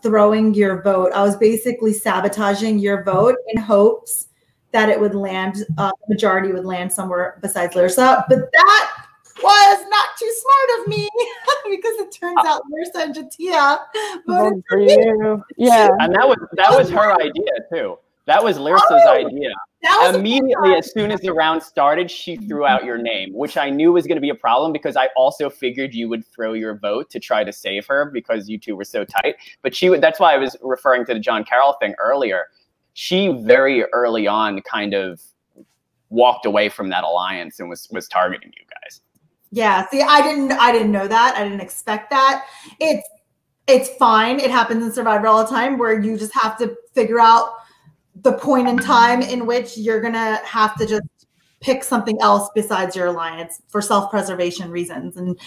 throwing your vote. I was basically sabotaging your vote in hopes that it would land, majority would land somewhere besides Lyrsa. But that was not too smart of me because it turns out Lyrsa and Jatia voted for you. Yeah. And that was her idea too. That was Lyrsa's idea. Immediately, as soon as the round started, she threw out your name, which I knew was going to be a problem because I also figured you would throw your vote to try to save her because you two were so tight. But that's why I was referring to the John Carroll thing earlier. She very early on kind of walked away from that alliance and was targeting you guys. Yeah, see, I didn't know that. I didn't expect that. It's fine. It happens in Survivor all the time where you just have to figure out the point in time in which you're gonna have to just pick something else besides your alliance for self-preservation reasons. And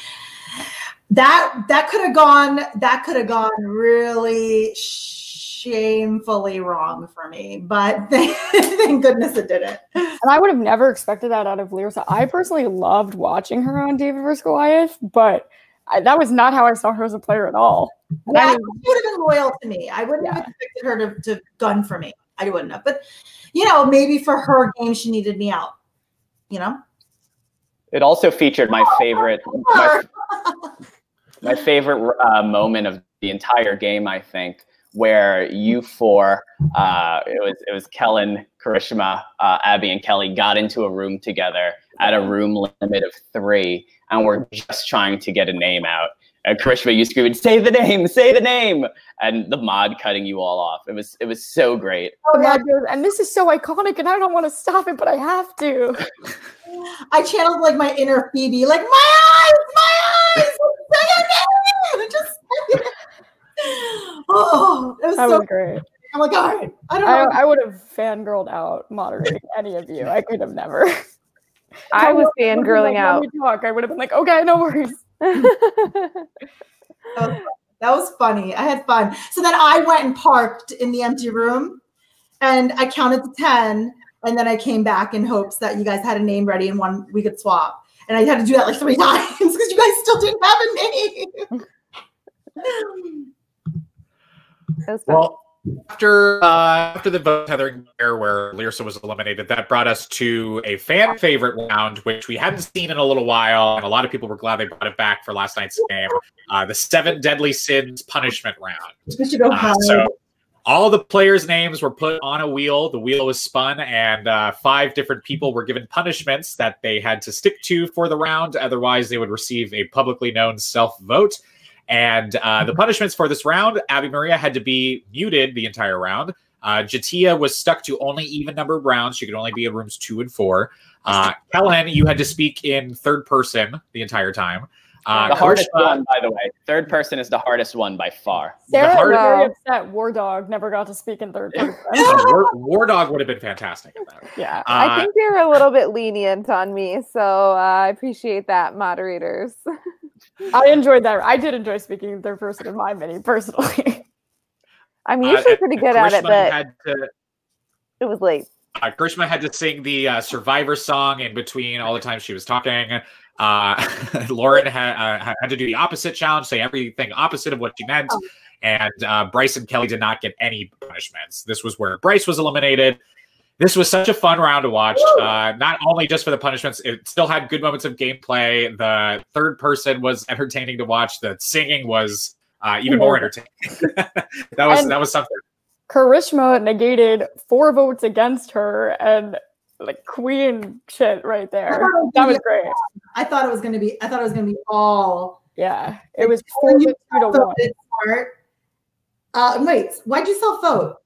that could have gone really shamefully wrong for me, but thank goodness it didn't. And I would have never expected that out of Lyrsa. I personally loved watching her on David vs. Goliath, but that was not how I saw her as a player at all. Yeah, she would have been loyal to me. I wouldn't have expected her to gun for me. I wouldn't have. But, maybe for her game, she needed me out, It also featured my favorite moment of the entire game, I think, where you four, it was Kellen, Karishma, Abby, and Kelly got into a room together at a room limit of 3, and we're just trying to get a name out. And Karishma, you screamed, "Say the name!" And the mod cutting you all off. It was so great. Oh my God, and this is so iconic, and I don't want to stop it, but I have to. I channeled like my inner Phoebe, like my eyes, say your name, just. Oh, it was so great. I'm like, all right. I would have fangirled out moderating any of you. I could have never. I was fangirling out. I would have been like, okay, no worries. That was funny. I had fun. So then I went and parked in the empty room and I counted to 10. And then I came back in hopes that you guys had a name ready and we could swap. And I had to do that like 3 times because you guys still didn't have a name. Well, After the vote tethering there, where Lyrsa was eliminated, that brought us to a fan favorite round, which we hadn't seen in a little while, and a lot of people were glad they brought it back for last night's game. The 7 Deadly Sins punishment round. So all the players' names were put on a wheel. The wheel was spun, and 5 different people were given punishments that they had to stick to for the round. Otherwise, they would receive a publicly known self-vote. And the punishments for this round, Abby Maria had to be muted the entire round. Jatia was stuck to only even-numbered rounds. She could only be in rooms 2 and 4. Kellen, you had to speak in third person the entire time. The hardest one, by the way. Third person is the hardest one by far. Sarah was very upset War Dog never got to speak in third person. War Dog would have been fantastic at that. Yeah, I think they were a little bit lenient on me, so I appreciate that, moderators. I enjoyed that. I did enjoy speaking in third person in my mini, personally. I'm usually pretty good at it, but it was late. Grishma had to sing the Survivor song in between all the times she was talking. Lauren had to do the opposite challenge, say everything opposite of what she meant. And Bryce and Kelly did not get any punishments. This was where Bryce was eliminated. This was such a fun round to watch, not only just for the punishments, it still had good moments of gameplay. The third person was entertaining to watch. The singing was even more entertaining. that was something. Karishma negated 4 votes against her and like queen shit right there. That was great. I thought it was gonna be all. Yeah, it was 4-2 to 1. Wait, why'd you self-vote?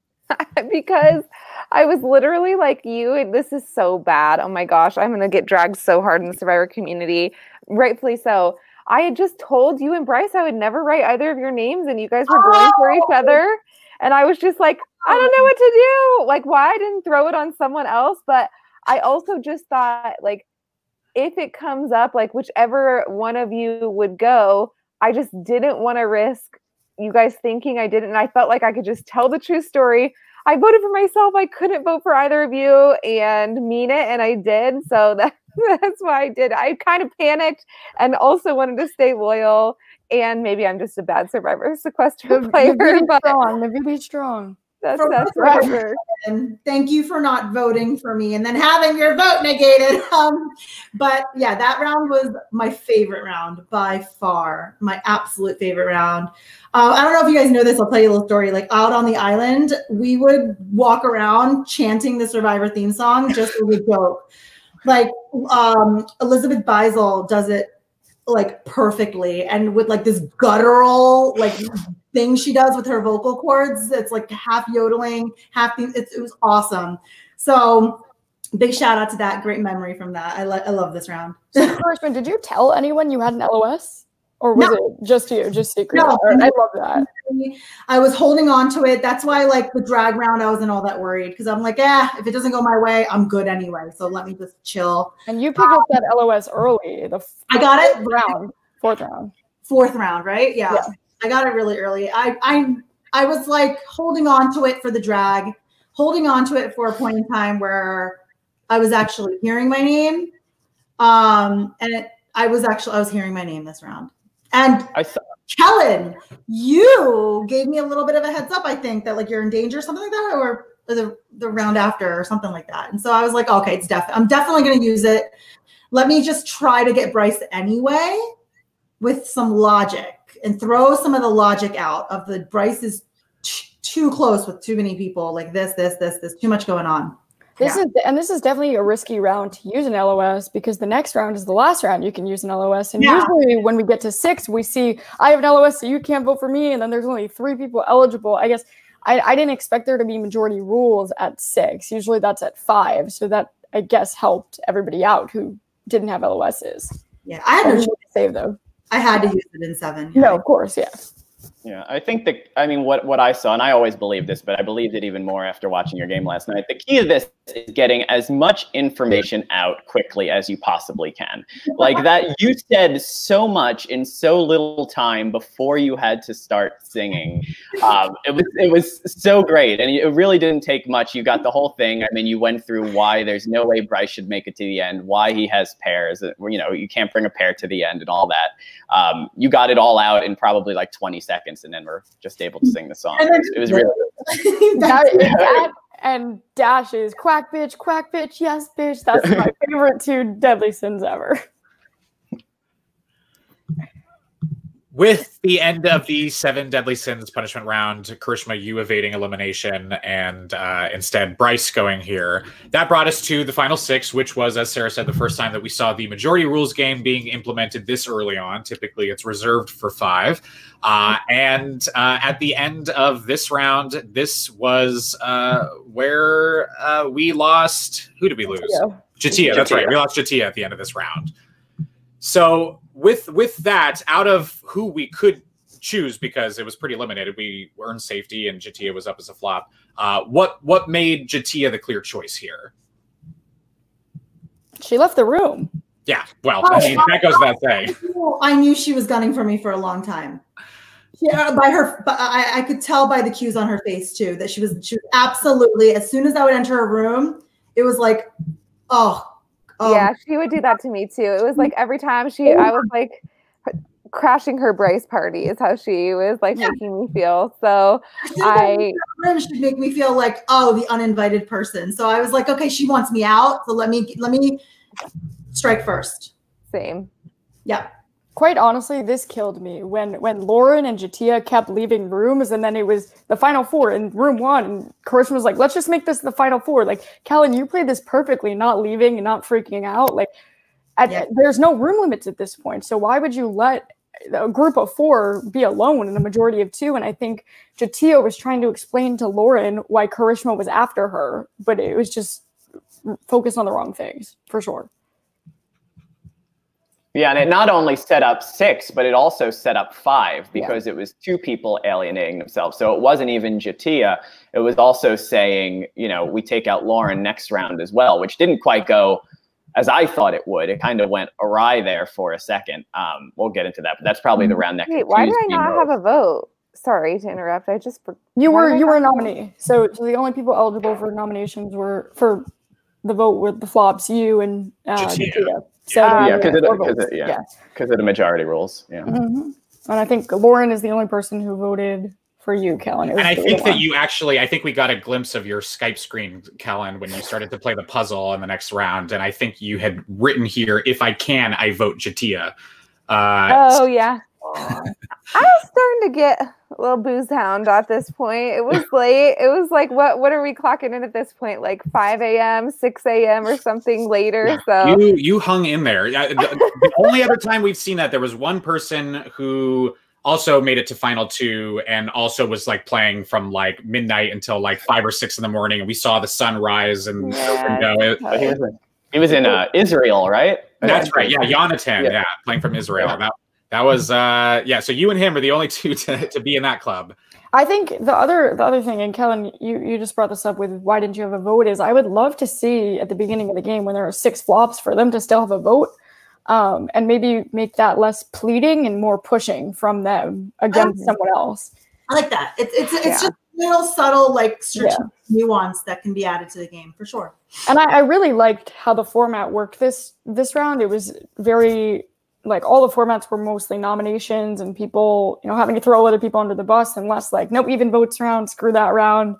Because I was literally like you, this is so bad. Oh my gosh, I'm gonna get dragged so hard in the Survivor community. Rightfully so. I had just told you and Bryce I would never write either of your names, and you guys were going for each other. And I was just like, I don't know what to do. Like, why I didn't throw it on someone else. But I also just thought, like, if it comes up, like, whichever one of you would go, I just didn't want to risk you guys thinking I didn't. And I felt like I could just tell the true story. I voted for myself. I couldn't vote for either of you and mean it. And I did. So that's why I did. I kind of panicked and also wanted to stay loyal. And maybe I'm just a bad Survivor Sequester player. They're really strong. That's right. And thank you for not voting for me and then having your vote negated. But yeah, that round was my favorite round by far. My absolute favorite round. I don't know if you guys know this. I'll tell you a little story. Like out on the island, we would walk around chanting the Survivor theme song just as a joke. Like Elizabeth Beisel does it like perfectly, and with like this guttural like thing she does with her vocal cords. It's like half yodeling, half it was awesome. So big shout out to that. Great memory from that. I love this round. So Karishma, did you tell anyone you had an LOS? Or was it just you, just secret? No, I love that. I was holding on to it. That's why, like the drag round, I wasn't all that worried because I'm like, if it doesn't go my way, I'm good anyway. So let me just chill. And you picked up that LOS early. I got it fourth round. Fourth round, right? Yeah. I got it really early. I was like holding on to it for the drag, holding on to it for a point in time where I was actually hearing my name. I was hearing my name this round. And Kellen, you gave me a little bit of a heads up, I think, that like you're in danger, something like that, or the round after or something like that. And so I was like, okay, I'm definitely going to use it. Let me just try to get Bryce anyway with some logic and throw some of the logic out of the Bryce is too close with too many people, like this, too much going on. This is definitely a risky round to use an LOS because the next round is the last round you can use an LOS. And usually when we get to 6, we see I have an LOS, so you can't vote for me. And then there's only 3 people eligible. I guess I didn't expect there to be majority rules at 6. Usually that's at 5. So that, I guess, helped everybody out who didn't have LOSs. Yeah, I had to save them. I had to use it in 7. Yeah. No, of course, yeah. Yeah, I think what I saw, and I always believed this, but I believed it even more after watching your game last night. The key to this is getting as much information out quickly as you possibly can. Like that, you said so much in so little time before you had to start singing. It was so great, and it really didn't take much. You got the whole thing. I mean, you went through why there's no way Bryce should make it to the end, why he has pairs, you can't bring a pair to the end, and all that. You got it all out in probably like 20 seconds. And then we're just able to sing the song. It was really good. that and Dash is quack bitch, yes bitch. That's my favorite 2 deadly sins ever. With the end of the 7 deadly sins punishment round, Karishma, you evading elimination, and instead Bryce going here. That brought us to the final 6, which was, as Sarah said, the first time that we saw the majority rules game being implemented this early on. Typically, it's reserved for 5. And at the end of this round, this was where we lost. Who did we lose? J'Tia. That's right. We lost J'Tia at the end of this round. So with that, out of who we could choose, because it was pretty limited, we earned safety and J'Tia was up as a flop. What made J'Tia the clear choice here? She left the room. Yeah, well, I mean, that goes without saying. I knew she was gunning for me for a long time. Yeah, I could tell by the cues on her face too that she was absolutely. As soon as I would enter a room, it was like, oh. Yeah, she would do that to me too. It was like every time I was like crashing her Bryce party is how she was like making me feel. So she'd make me feel like, oh, the uninvited person. So I was like, okay, she wants me out. So let me strike first. Same. Yeah. Quite honestly, this killed me when Lauren and J'Tia kept leaving rooms, and then it was the final 4 in room 1. And Karishma was like, let's just make this the final 4. Like, Kellen, you played this perfectly, not leaving and not freaking out. Like, there's no room limits at this point. So why would you let a group of 4 be alone in a majority of 2? And I think J'Tia was trying to explain to Lauren why Karishma was after her, but it was just focused on the wrong things, for sure. Yeah, and it not only set up 6, but it also set up 5 because it was 2 people alienating themselves. So it wasn't even J'Tia. It was also saying, we take out Lauren next round as well, which didn't quite go as I thought it would. It kind of went awry there for a second. We'll get into that, but that's probably the round that confused why did I me not most. have a vote? Sorry to interrupt. You were a nominee. So the only people eligible for nominations were for the vote with the flops, you and J'Tia. So because of the majority rules. Yeah, and I think Lauren is the only person who voted for you, Kellen. And I think that I think we got a glimpse of your Skype screen, Kellen, when you started to play the puzzle in the next round, and I think you had written here, "If I can, I vote J'Tia." Oh yeah. I was starting to get a little booze hound at this point. It was late. It was like, what are we clocking in at this point? Like 5 a.m., 6 a.m. or something later. Yeah. So you hung in there. The only other time we've seen that, there was one person who also made it to final 2 and also was like playing from like midnight until like 5 or 6 in the morning, and we saw the sun rise and he was in Israel, right? That's right. Yeah, Jonathan. Playing from Israel. Yeah. That was so you and him are the only 2 to be in that club. I think the other thing, and Kellen, you just brought this up with why didn't you have a vote, is I would love to see at the beginning of the game when there are 6 flops for them to still have a vote, and maybe make that less pleading and more pushing from them against someone else. I like that. It's just little subtle like nuance that can be added to the game for sure. And I really liked how the format worked this round. It was very like all the formats were mostly nominations and people, having to throw other people under the bus, and less like, nope, even votes round, screw that round.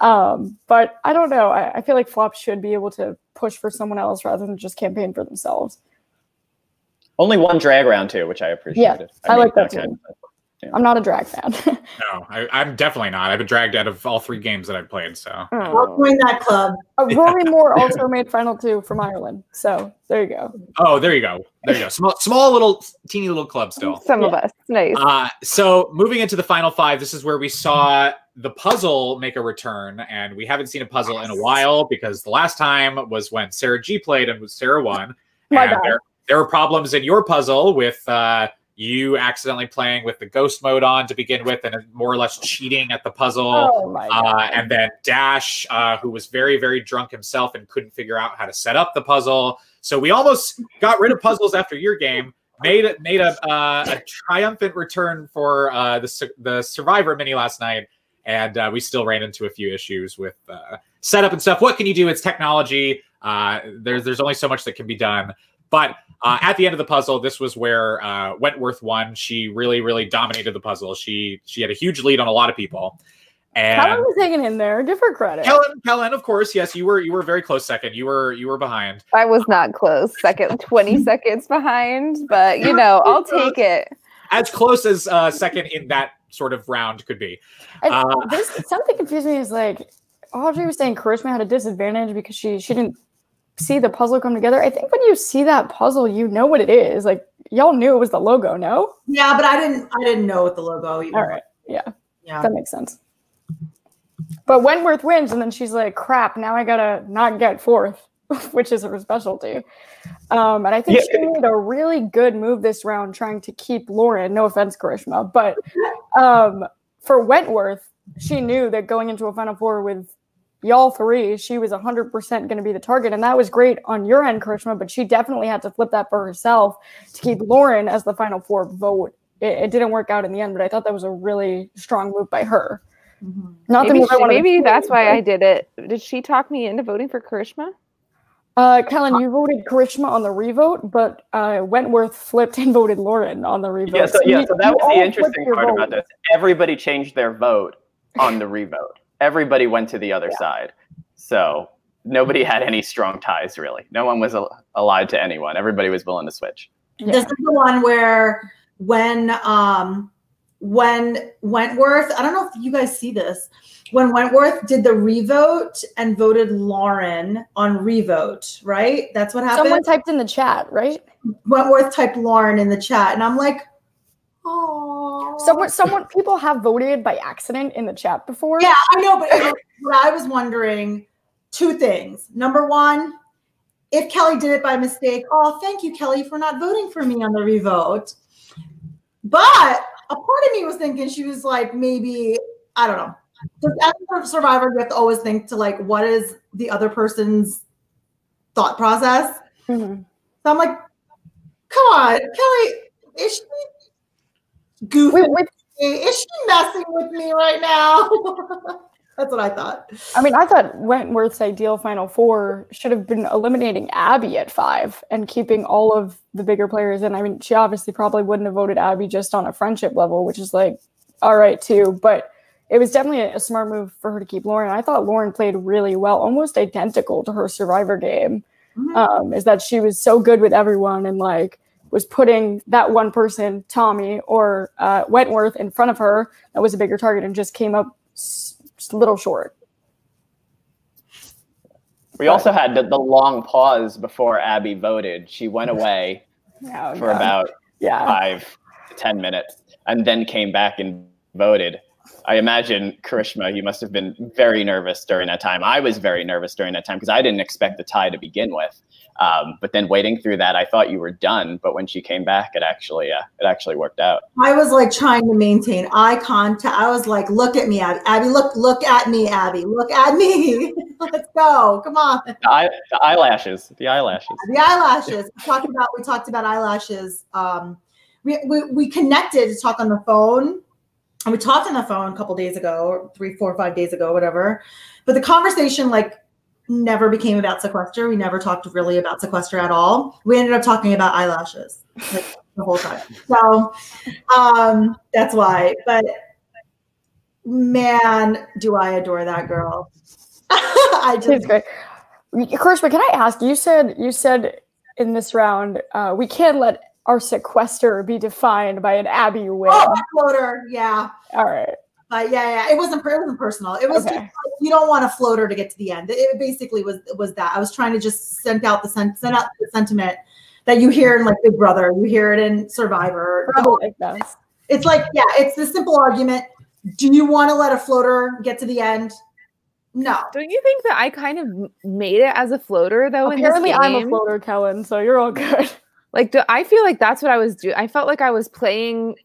But I don't know. I feel like flops should be able to push for someone else rather than just campaign for themselves. Only one drag round too, which I appreciated. Yeah, I like that too. I'm not a drag fan. No, I'm definitely not. I've been dragged out of all 3 games that I've played. So I'll join that club. Rory Moore also made final 2 from Ireland. So there you go. Oh, there you go. Small little, teeny little club still. Some of us. Nice. So moving into the final 5, this is where we saw the puzzle make a return, and we haven't seen a puzzle in a while because the last time was when Sarah G played and Sarah won. My bad. There were problems in your puzzle with you accidentally playing with the ghost mode on to begin with and more or less cheating at the puzzle. Oh my God. And then Dash, who was very, very drunk himself and couldn't figure out how to set up the puzzle. So we almost got rid of puzzles after your game, made a triumphant return for the Survivor mini last night. And we still ran into a few issues with setup and stuff. What can you do? It's technology. There's only so much that can be done. But at the end of the puzzle, this was where Wentworth won. She really, really dominated the puzzle. She had a huge lead on a lot of people. And Kellen was hanging in there. Give her credit. Kellen, of course, yes, you were very close second. You were behind. I was not close. Second, 20 seconds behind, but I'll take it. As close as second in that sort of round could be. Something confused me is like Audrey was saying Karishma had a disadvantage because she didn't see the puzzle come together. I think when you see that puzzle, you know what it is. Like y'all knew it was the logo, no? Yeah, but I didn't know what the logo either. All right. Yeah. That makes sense. But Wentworth wins, and then she's like, crap, now I gotta not get fourth, which is her specialty. And I think she made a really good move this round trying to keep Lauren. No offense, Karishma. But for Wentworth, she knew that going into a Final Four with y'all three, she was 100% going to be the target. And that was great on your end, Karishma, but she definitely had to flip that for herself to keep Lauren as the Final Four vote. It didn't work out in the end, but I thought that was a really strong move by her. Mm-hmm. Maybe that's why I did it. Did she talk me into voting for Karishma? Kellen, you voted Karishma on the revote, but Wentworth flipped and voted Lauren on the revote. So that was the interesting part about this. Everybody changed their vote on the revote. Everybody went to the other side. So nobody had any strong ties, really. No one was allied to anyone. Everybody was willing to switch. Yeah. This is the one where when Wentworth, I don't know if you guys see this, when Wentworth did the revote and voted Lauren on revote, right? That's what happened. Someone typed in the chat, right? Wentworth typed Lauren in the chat, and I'm like, oh. Someone, people have voted by accident in the chat before. Yeah, I know, but I was wondering two things. Number one, if Kelly did it by mistake, oh, thank you, Kelly, for not voting for me on the revote. But a part of me was thinking she was like, maybe, I don't know. As a survivor, you have to always think to like, what is the other person's thought process? Mm-hmm. So I'm like, come on, Kelly, is she goofy? Is she messing with me right now? That's what I thought. I mean, I thought Wentworth's ideal Final Four should have been eliminating Abby at 5 and keeping all of the bigger players in. I mean, she obviously probably wouldn't have voted Abby just on a friendship level, which is like, all right, too. But it was definitely a smart move for her to keep Lauren. I thought Lauren played really well, almost identical to her Survivor game, is that she was so good with everyone and like was putting that one person, Tommy or Wentworth, in front of her that was a bigger target and just came up just a little short. We also had the long pause before Abby voted. She went away for about 5 to 10 minutes and then came back and voted. I imagine, Karishma, you must have been very nervous during that time. I was very nervous during that time because I didn't expect the tie to begin with. But then waiting through that, I thought you were done. But when she came back, it actually worked out. I was like trying to maintain eye contact. I was like, look at me, Abby. Abby, look at me, Abby. Look at me. Let's go. Come on. The eyelashes. The eyelashes. We talked about eyelashes. We connected to talk on the phone. And we talked on the phone a couple days ago, or 3, 4, 5 days ago, whatever. But the conversation never became about sequester. We never talked really about sequester at all. We ended up talking about eyelashes the whole time. So that's why. But man, do I adore that girl. She's great. Karishma, can I ask? You said in this round, we can't let our sequester be defined by an Abby win. Oh, floater, yeah. All right. Yeah. It wasn't personal. It was just you don't want a floater to get to the end. It basically was that. I was trying to just send out the sentiment that you hear in like Big Brother, you hear it in Survivor. It's like, it's the simple argument. Do you want to let a floater get to the end? No. Don't you think that I kind of made it as a floater though? Apparently, in this game? I'm a floater, Kellen. So you're all good. I feel like that's what I was doing. I felt like I was playing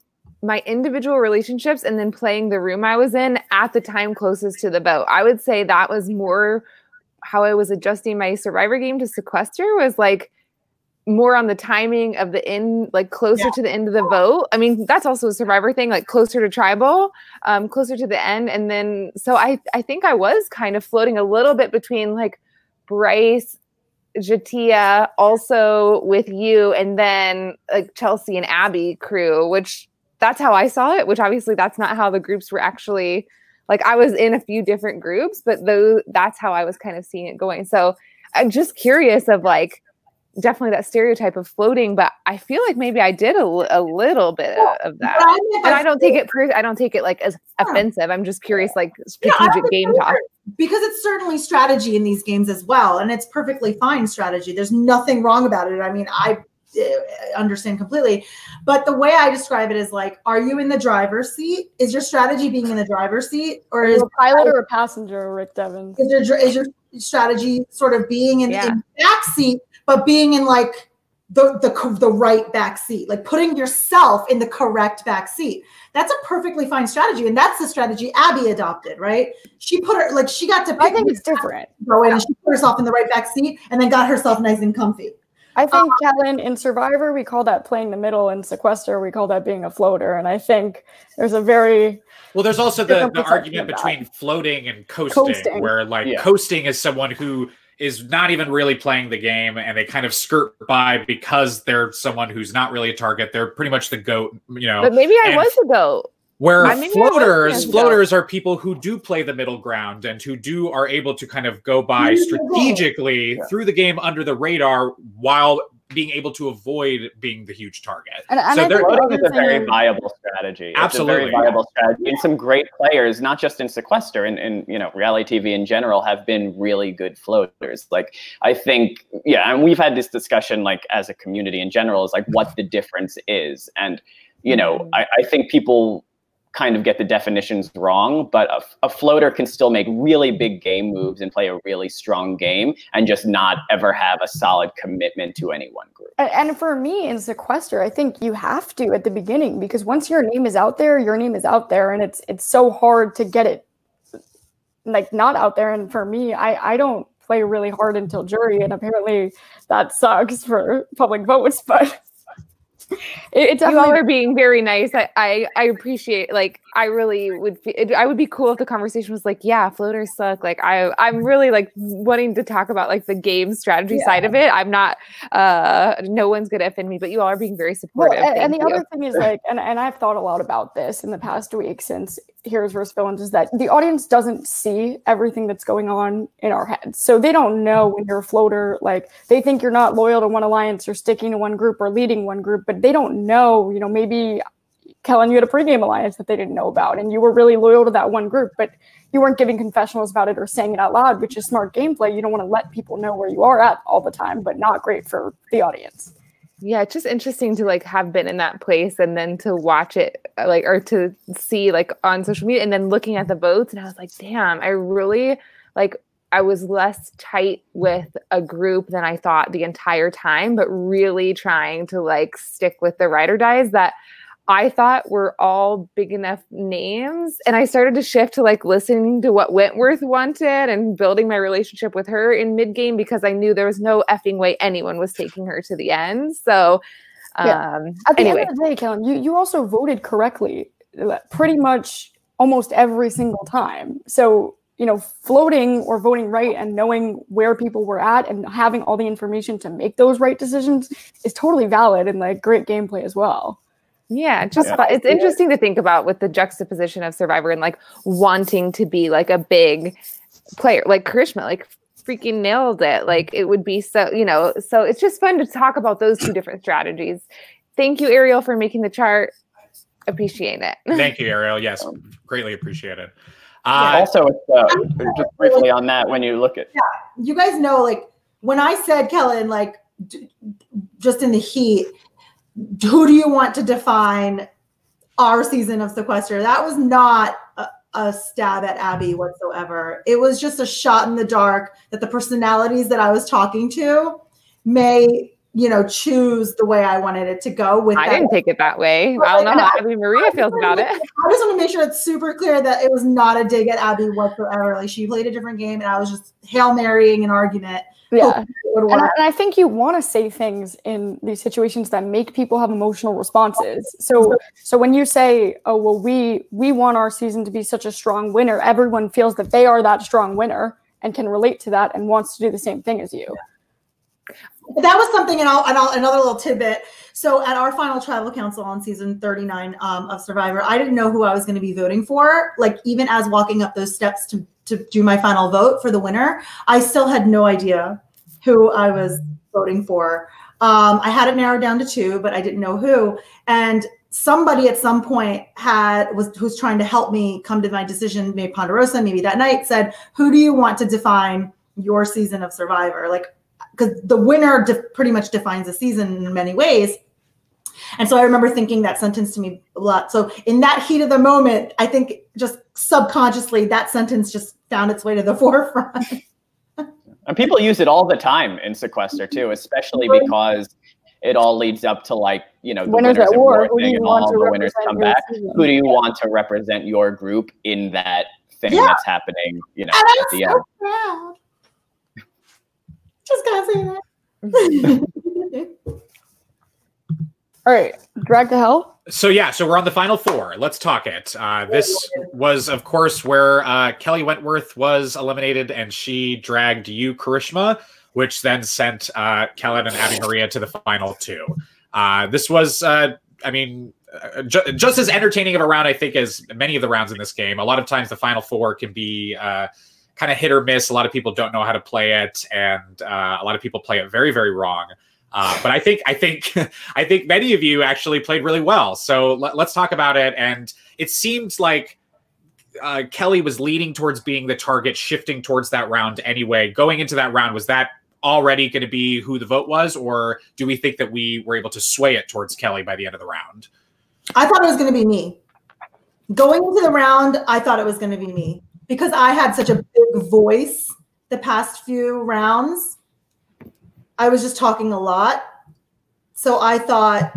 my individual relationships and then playing the room I was in at the time closest to the vote. I would say that was more how I was adjusting my Survivor game to sequester, was like more on the timing of the end, like closer to the end of the vote. I mean, that's also a Survivor thing, like closer to tribal, closer to the end. And then, so I think I was kind of floating a little bit between like Bryce, J'Tia, also with you, and then like Chelsea and Abby crew, which that's how I saw it, which obviously that's not how the groups were actually like I was in a few different groups, but that's how I was kind of seeing it going. So I'm just curious of like, definitely that stereotype of floating, but I feel like maybe I did a little bit of that. And I don't take it like as offensive. I'm just curious, like strategic game talk. Because it's certainly strategy in these games as well. And it's perfectly fine strategy. There's nothing wrong about it. I mean, I understand completely. But the way I describe it is like, are you in the driver's seat? Is your strategy being in the driver's seat? Or is a pilot or a passenger, Rick Devens? Is your strategy sort of being in the back seat, but being in like the right back seat, like putting yourself in the correct back seat? That's a perfectly fine strategy, and that's the strategy Abby adopted, right? She got to pick. I think it's different. Go in and she put herself in the right back seat, and then got herself nice and comfy. I think, Kellen, in Survivor, we call that playing the middle. In Sequester, we call that being a floater. And I think there's a very... Well, there's also the argument between floating and coasting. Where like coasting is someone who is not even really playing the game, and they kind of skirt by because they're someone who's not really a target. They're pretty much the GOAT, you know. But maybe I was a GOAT. Where floaters are people who do play the middle ground and who are able to kind of go by strategically through the game under the radar while being able to avoid being the huge target. And so floating is a very viable strategy. Absolutely. It's a very viable strategy. And some great players, not just in Sequester, and you know, reality TV in general, have been really good floaters. Like, I think, and we've had this discussion like as a community in general, is like what the difference is. And, you know, I think people kind of get the definitions wrong, but a floater can still make really big game moves and play a really strong game and just not ever have a solid commitment to any one group. And for me in Sequester, I think you have to at the beginning, because once your name is out there, your name is out there, and it's so hard to get it like not out there. And for me, I don't play really hard until jury, and apparently that sucks for public votes, but you all are being very nice. I appreciate, like, I really would, I would be cool if the conversation was like, yeah, floaters suck. Like, I'm really like wanting to talk about like the game strategy side of it. I'm not, no one's going to offend me, but you all are being very supportive. Well, and the other thing is like, and I've thought a lot about this in the past week since Heroes vs. Villains, is that the audience doesn't see everything that's going on in our heads. So they don't know when you're a floater, like they think you're not loyal to one alliance or sticking to one group or leading one group, but they don't know, you know, maybe Kellen, you had a pregame alliance that they didn't know about, and you were really loyal to that one group, but you weren't giving confessionals about it or saying it out loud, which is smart gameplay. You don't want to let people know where you are at all the time, but not great for the audience. Yeah, it's just interesting to like have been in that place and then to watch it like, or to see like on social media and then looking at the votes, and I was like, damn, I really like, I was less tight with a group than I thought the entire time, but really trying to like stick with the ride or dies that I thought were all big enough names. And I started to shift to like listening to what Wentworth wanted and building my relationship with her in mid game, because I knew there was no effing way anyone was taking her to the end. So at the end of the day, Kellen, you also voted correctly pretty much almost every single time. So, you know, floating or voting right and knowing where people were at and having all the information to make those right decisions is totally valid and like great gameplay as well. Yeah, it's interesting to think about with the juxtaposition of Survivor and like wanting to be like a big player, like Karishma, like freaking nailed it. Like it would be so, you know, so it's just fun to talk about those two different strategies. Thank you, Ariel, for making the chart. Appreciate it. Thank you, Ariel. Yes, greatly appreciate it. Also, just briefly on that, when you look at you guys know, like when I said, Kellen, like just in the heat, who do you want to define our season of Sequester? That was not a stab at Abby whatsoever. It was just a shot in the dark that the personalities that I was talking to may, you know, choose the way I wanted it to go. With I didn't take it that way. I don't know how Abby Maria feels about it. I just want to make sure it's super clear that it was not a dig at Abby whatsoever. Like she played a different game, and I was just Hail Marying an argument. Yeah, and I think you want to say things in these situations that make people have emotional responses. So when you say, "Oh well, we want our season to be such a strong winner," everyone feels that they are that strong winner and can relate to that and wants to do the same thing as you. that was something, and another little tidbit. So at our final tribal council on season 39 of Survivor, I didn't know who I was going to be voting for. Like, even as walking up those steps to do my final vote for the winner, I still had no idea who I was voting for. I had it narrowed down to 2, but I didn't know who. And somebody at some point who's trying to help me come to my decision, maybe Ponderosa, maybe that night, said, who do you want to define your season of Survivor? Like, because the winner pretty much defines the season in many ways. And so I remember thinking that sentence to me a lot. So in that heat of the moment, I think just subconsciously that sentence just found its way to the forefront. And people use it all the time in Sequester too, especially because it all leads up to, like, you know, the winners at war thing, and all the winners come back. Who do you want to represent your group in that thing that's happening, you know, at the end? Proud. Just gotta say that. All right, drag to hell. So we're on the final 4. Let's talk it. This was, of course, where Kelly Wentworth was eliminated, and she dragged you, Karishma, which then sent Kellen and Abby Maria to the final 2. This was, just as entertaining of a round, I think, as many of the rounds in this game. A lot of times the final 4 can be kind of hit or miss. A lot of people don't know how to play it, and a lot of people play it very, very wrong. But I think many of you actually played really well. So let's talk about it. And it seemed like Kelly was leaning towards being the target, shifting towards that round anyway. Going into that round, was that already going to be who the vote was, or do we think that we were able to sway it towards Kelly by the end of the round? I thought it was going to be me. Going into the round, I thought it was going to be me because I had such a big voice the past few rounds. I was just talking a lot. So I thought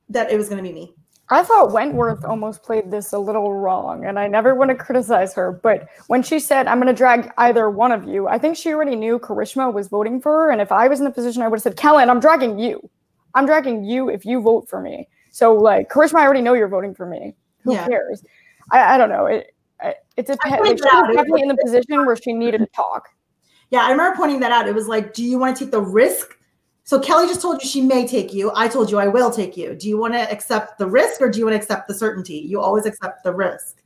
that it was going to be me. I thought Wentworth almost played this a little wrong, and I never want to criticize her. But when she said, I'm going to drag either one of you, I think she already knew Karishma was voting for her. And if I was in the position, I would have said, Kellen, I'm dragging you. I'm dragging you if you vote for me. So, like, Karishma, I already know you're voting for me. Who cares? I don't know. It depends. Like, she was definitely in the position where she needed to talk. Yeah, I remember pointing that out. It was like, do you want to take the risk? So Kelly just told you she may take you. I told you I will take you. Do you want to accept the risk, or do you want to accept the certainty? You always accept the risk.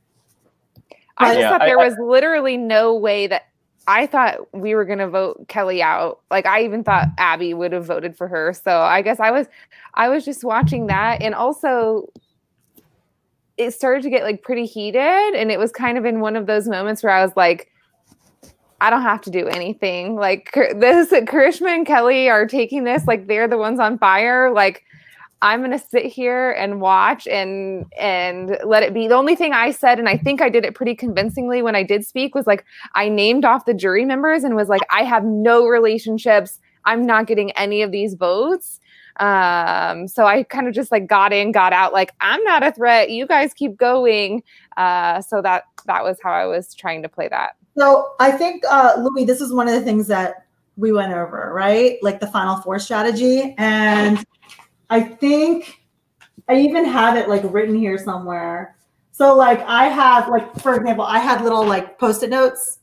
I just thought there was literally no way that I thought we were going to vote Kelly out. Like, I even thought Abby would have voted for her. So I guess I was just watching that. And also it started to get like pretty heated. And it was kind of in one of those moments where I was like, I don't have to do anything. Like, Karishma and Kelly are taking this, like, they're the ones on fire. Like, I'm going to sit here and watch and let it be. The only thing I said, and I think I did it pretty convincingly when I did speak, was like, I named off the jury members and was like, I have no relationships. I'm not getting any of these votes. So I kind of just like got in, got out, like, I'm not a threat. You guys keep going. So that was how I was trying to play that. So I think, Louis, this is one of the things that we went over, right? Like the Final 4 strategy. And I think I even have it like written here somewhere. So like I have, like, for example, I had little like Post-it notes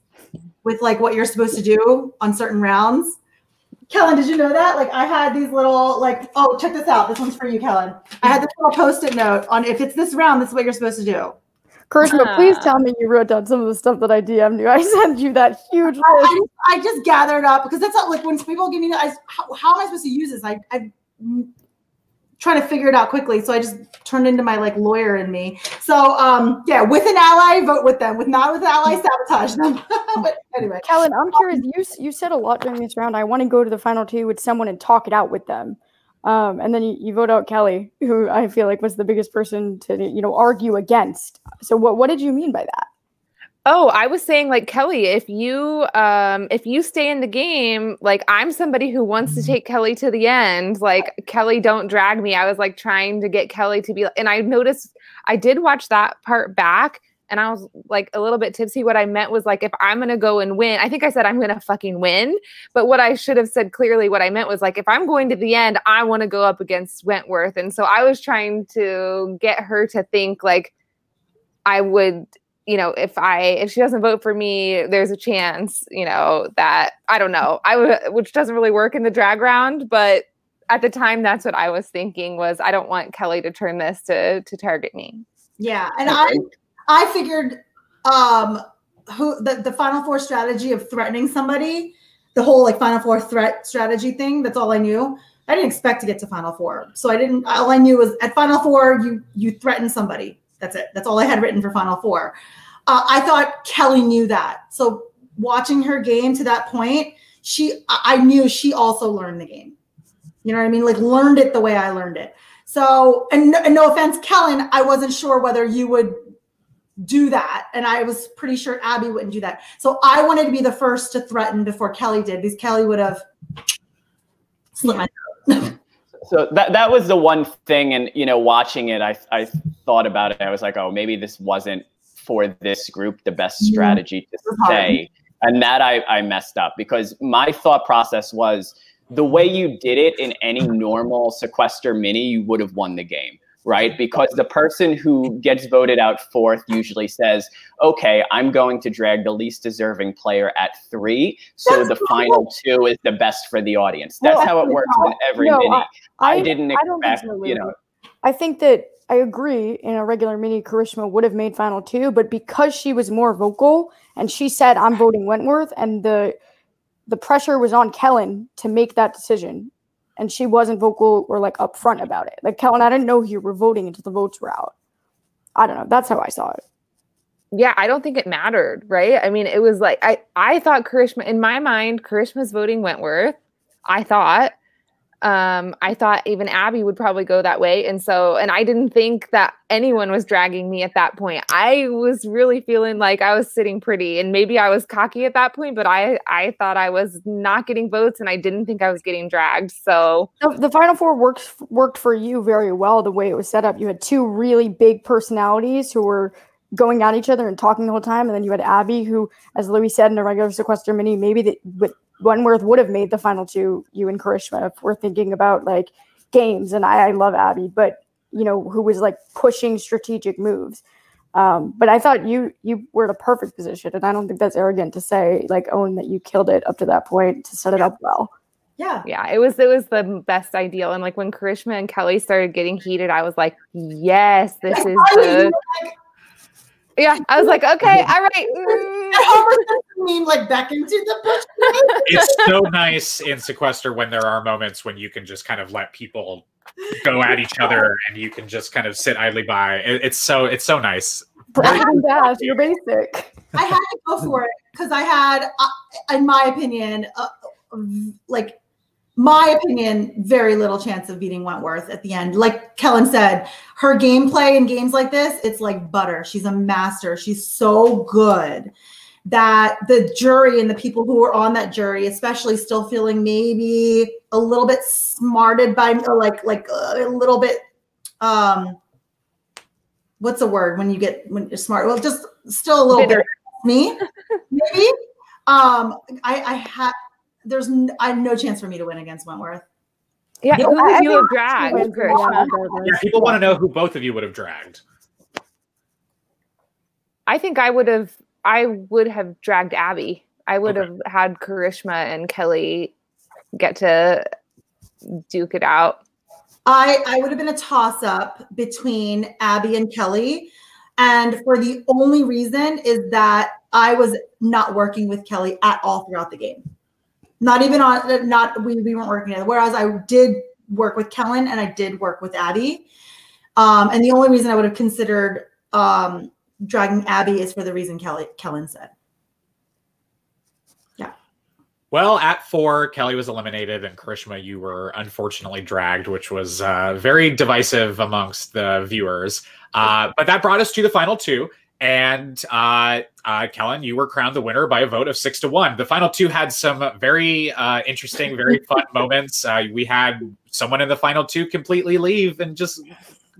with like what you're supposed to do on certain rounds. Kellen, did you know that? Like I had these little like, oh, check this out. This one's for you, Kellen. I had this little Post-it note on, if it's this round, this is what you're supposed to do. Karishma, please tell me you wrote down some of the stuff that I DM'd you. I sent you that huge list. I just gathered up because that's not like when people give me how am I supposed to use this? I'm trying to figure it out quickly. So I just turned into my like lawyer in me. So yeah, with an ally, vote with them. Not with an ally, sabotage them. But anyway. Kellen, I'm curious. You said a lot during this round. I want to go to the final 2 with someone and talk it out with them. And then you vote out Kelly, who I feel like was the biggest person to, argue against. So what did you mean by that? Oh, I was saying, like, Kelly, if you stay in the game, like, I'm somebody who wants to take Kelly to the end. Like, Kelly, don't drag me. I was like trying to get Kelly to be, and I noticed I did watch that part back. And I was like a little bit tipsy. What I meant was like, if I'm going to go and win, I think I said I'm going to fucking win. But what I should have said clearly, what I meant was like, if I'm going to the end, I want to go up against Wentworth. And so I was trying to get her to think like I would you know, if she doesn't vote for me, there's a chance, you know, that I don't know, which doesn't really work in the drag round, but at the time, that's what I was thinking was I don't want Kelly to turn this to target me. Yeah, and I figured who the Final Four strategy of threatening somebody, the whole like Final Four threat strategy thing. That's all I knew. I didn't expect to get to Final Four, so I didn't. All I knew was at Final Four, you threaten somebody. That's it. That's all I had written for Final Four. I thought Kelly knew that. So watching her game to that point, I knew she also learned the game. You know what I mean? Like learned it the way I learned it. So, and no offense, Kellen, I wasn't sure whether you would do that. And I was pretty sure Abby wouldn't do that. So I wanted to be the first to threaten before Kelly did, because Kelly would have slit my throat. So that was the one thing. And, you know, watching it, I thought about it. I was like, oh, maybe this wasn't for this group the best strategy to say. And that I messed up, because my thought process was the way you did it in any normal sequester mini, you would have won the game, right? Because the person who gets voted out fourth usually says, okay, I'm going to drag the least deserving player at 3. So the final 2 is the best for the audience. That's how it works in every mini. I didn't expect, you know. I think that I agree in a regular mini, Karishma would have made final 2, but because she was more vocal and she said, I'm voting Wentworth, and the pressure was on Kellen to make that decision. And she wasn't vocal or like upfront about it. Like, Kellen, I didn't know you were voting until the votes were out. I don't know. That's how I saw it. Yeah, I don't think it mattered, right? I mean, it was like, I thought Karishma, in my mind, Karishma's voting Wentworth. I thought even Abby would probably go that way. And I didn't think that anyone was dragging me at that point. I was really feeling like I was sitting pretty, and maybe I was cocky at that point, but I thought I was not getting votes, and I didn't think I was getting dragged. So the Final Four worked for you very well, the way it was set up. You had 2 really big personalities who were going at each other and talking the whole time. And then you had Abby, who, as Louis said in a regular sequester mini, maybe Wentworth would have made the final 2, you and Karishma, if we're thinking about like games. And I love Abby, but you know, who was like pushing strategic moves. But I thought you were in a perfect position, and I don't think that's arrogant to say, like, own that you killed it up to that point to set it up well. Yeah, it was the best ideal. And like when Karishma and Kelly started getting heated, I was like, yes, this is the. Yeah, I was like, okay, all right. Mean like back into the bush. It's so nice in sequester when there are moments when you can just kind of let people go at each other, and you can just kind of sit idly by. It's so nice. Dash, you're basic. I had to go for it because I had, in my opinion, very little chance of beating Wentworth at the end. Like Kellen said, her gameplay in games like this, it's like butter. She's a master. She's so good that the jury and the people who were on that jury, especially, still feeling maybe a little bit smarted by, or like a little bit, what's the word when you're smart? Well, just still a little bit me, maybe. I had no chance for me to win against Wentworth. Yeah, who would you have dragged? Yeah, people want to know who both of you would have dragged. I think I would have dragged Abby. I would have had Karishma and Kelly get to duke it out. I would have been a toss-up between Abby and Kelly. And for the only reason is that I was not working with Kelly at all throughout the game. Not even we weren't working together. Whereas I did work with Kellen and I did work with Abby. And the only reason I would have considered dragging Abby is for the reason Kellen said. Yeah. Well, at 4, Kelly was eliminated, and Karishma, you were unfortunately dragged, which was very divisive amongst the viewers. But that brought us to the final 2. And Kellen, you were crowned the winner by a vote of 6-1. The final 2 had some very interesting, very fun moments. We had someone in the final 2 completely leave and just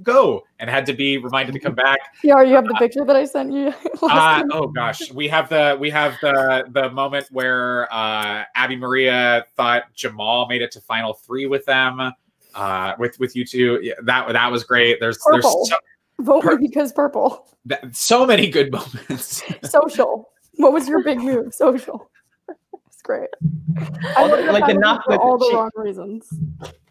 go, and had to be reminded to come back. Yeah, you have the picture that I sent you. Oh gosh, we have the moment where Abby Maria thought Jamal made it to final 3 with them, with you two. Yeah, that was great. Vote me because purple. So many good moments. Social. What was your big move? Social. It's great. Like the knock for all the wrong reasons.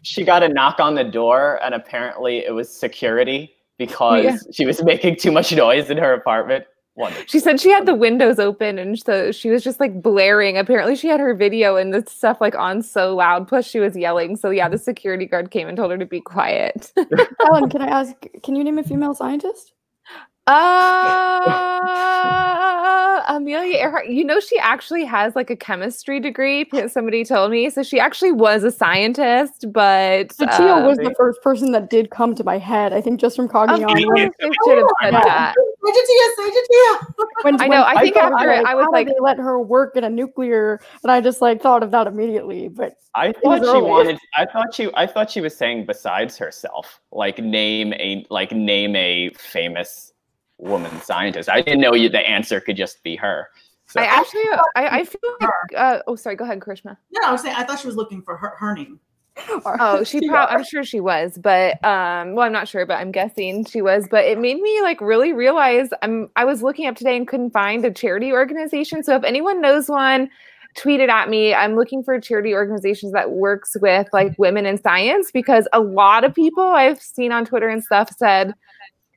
She got a knock on the door, and apparently it was security because she was making too much noise in her apartment. Wonderful. She said she had the windows open, and so she was just like blaring. Apparently she had her video and the stuff like on so loud, plus she was yelling. So yeah, the security guard came and told her to be quiet. Ellen, can I ask, can you name a female scientist? Amelia Earhart. You know, she actually has like a chemistry degree. Somebody told me. So she actually was a scientist, but Satya was the first person that did come to my head. I think just from Cognion. I should have said that. I know. I think after I was like, they let her work in a nuclear, and I just like thought of that immediately. But I thought she wanted. I thought she was saying besides herself, like name a famous woman scientist. I didn't know the answer could just be her. So. I feel like. Oh, sorry. Go ahead, Karishma. No, I was saying I thought she was looking for her name. Oh, I'm sure she was, but well, I'm not sure, but I'm guessing she was. But it made me like really realize I was looking up today and couldn't find a charity organization. So if anyone knows one, tweet it at me. I'm looking for charity organizations that works with like women in science, because a lot of people I've seen on Twitter and stuff said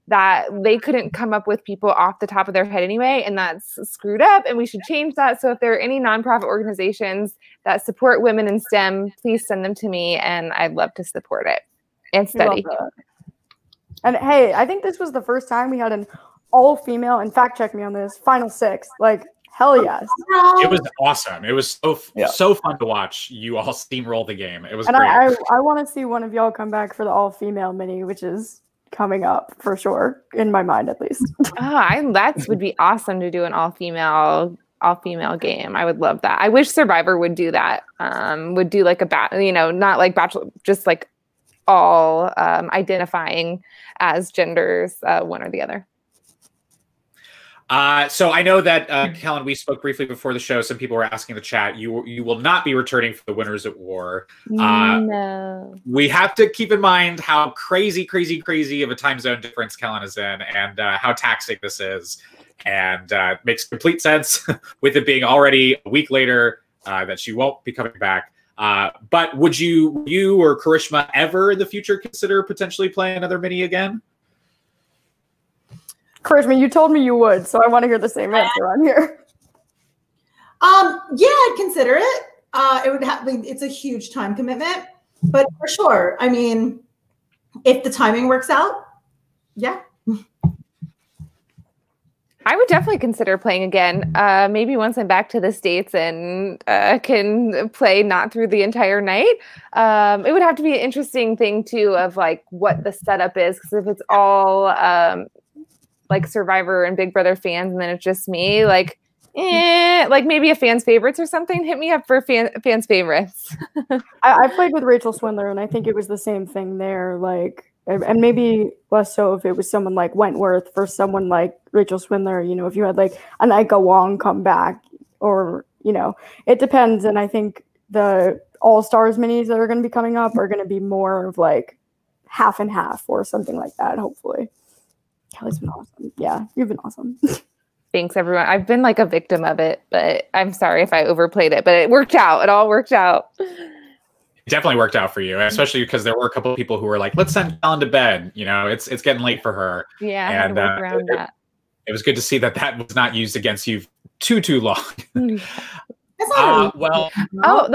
that they couldn't come up with people off the top of their head anyway, and that's screwed up, and we should change that. So if there are any nonprofit organizations that support women in STEM, please send them to me, and I'd love to support it and study. And hey, I think this was the first time we had an all-female, and fact check me on this, Final Six. Like, hell yes. It was awesome. It was so fun to watch you all steamroll the game. It was and great. I want to see one of y'all come back for the all-female mini, which is coming up for sure, in my mind at least. That would be awesome to do an all-female game. I would love that. I wish Survivor would do that. Would do like not like Bachelor, just like all identifying as genders, one or the other. So I know that, Kellen, we spoke briefly before the show. Some people were asking in the chat, you will not be returning for the Winners at War. No. We have to keep in mind how crazy of a time zone difference Kellen is in, and how taxing this is. And it makes complete sense with it being already a week later that she won't be coming back. But would you or Karishma ever in the future consider potentially playing another mini again? Karishma, you told me you would, so I want to hear the same answer on here. Yeah, I'd consider it. It would have. It's a huge time commitment, but for sure. I mean, if the timing works out, yeah. I would definitely consider playing again. Maybe once I'm back to the States and can play not through the entire night. It would have to be an interesting thing too of like what the setup is, because if it's all like Survivor and Big Brother fans, and then it's just me, like maybe a fans favorites or something. Hit me up for fans favorites. I played with Rachel Swindler, and I think it was the same thing there. Like, and maybe less so if it was someone like Wentworth for someone like Rachel Swindler. You know, if you had like an Ika Wong come back, or it depends. And I think the All Stars minis that are going to be coming up are going to be more of like half and half or something like that. Hopefully. Kelly's been awesome. Yeah, you've been awesome. Thanks, everyone. I've been like a victim of it, but I'm sorry if I overplayed it, but it worked out. It all worked out. It definitely worked out for you, especially because there were a couple of people who were like, let's send Ellen to bed. It's getting late for her. Yeah, I had to work around that. It was good to see that was not used against you too long. The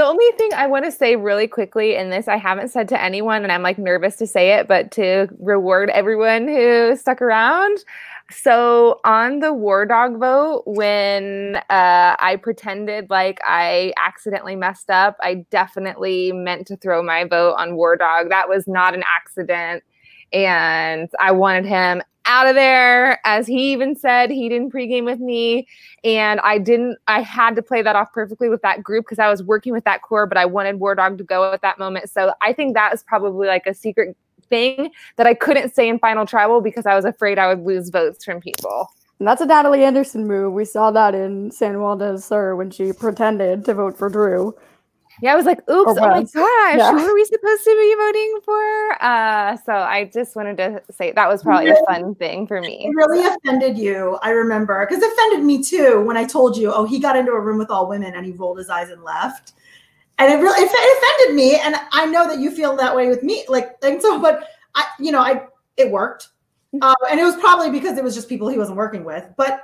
only thing I want to say really quickly in this, I haven't said to anyone, and I'm like nervous to say it, but to reward everyone who stuck around. So on the War Dog vote, when I pretended like I accidentally messed up, I definitely meant to throw my vote on War Dog. That was not an accident. And I wanted him out of there. As he even said, he didn't pregame with me. And I had to play that off perfectly with that group because I was working with that core, but I wanted War Dog to go at that moment. So I think that is probably like a secret thing that I couldn't say in Final Tribal because I was afraid I would lose votes from people. And that's a Natalie Anderson move. We saw that in San Juan del Sur when she pretended to vote for Drew. Yeah, I was like, oops, oh my West. gosh, Yeah. who are we supposed to be voting for? So I just wanted to say that was probably a fun thing for me. It really offended you, I remember, because it offended me too when I told you, oh, he got into a room with all women and he rolled his eyes and left. And it really it offended me. And I know that you feel that way with me. And so, but it worked. And it was probably because it was just people he wasn't working with. But,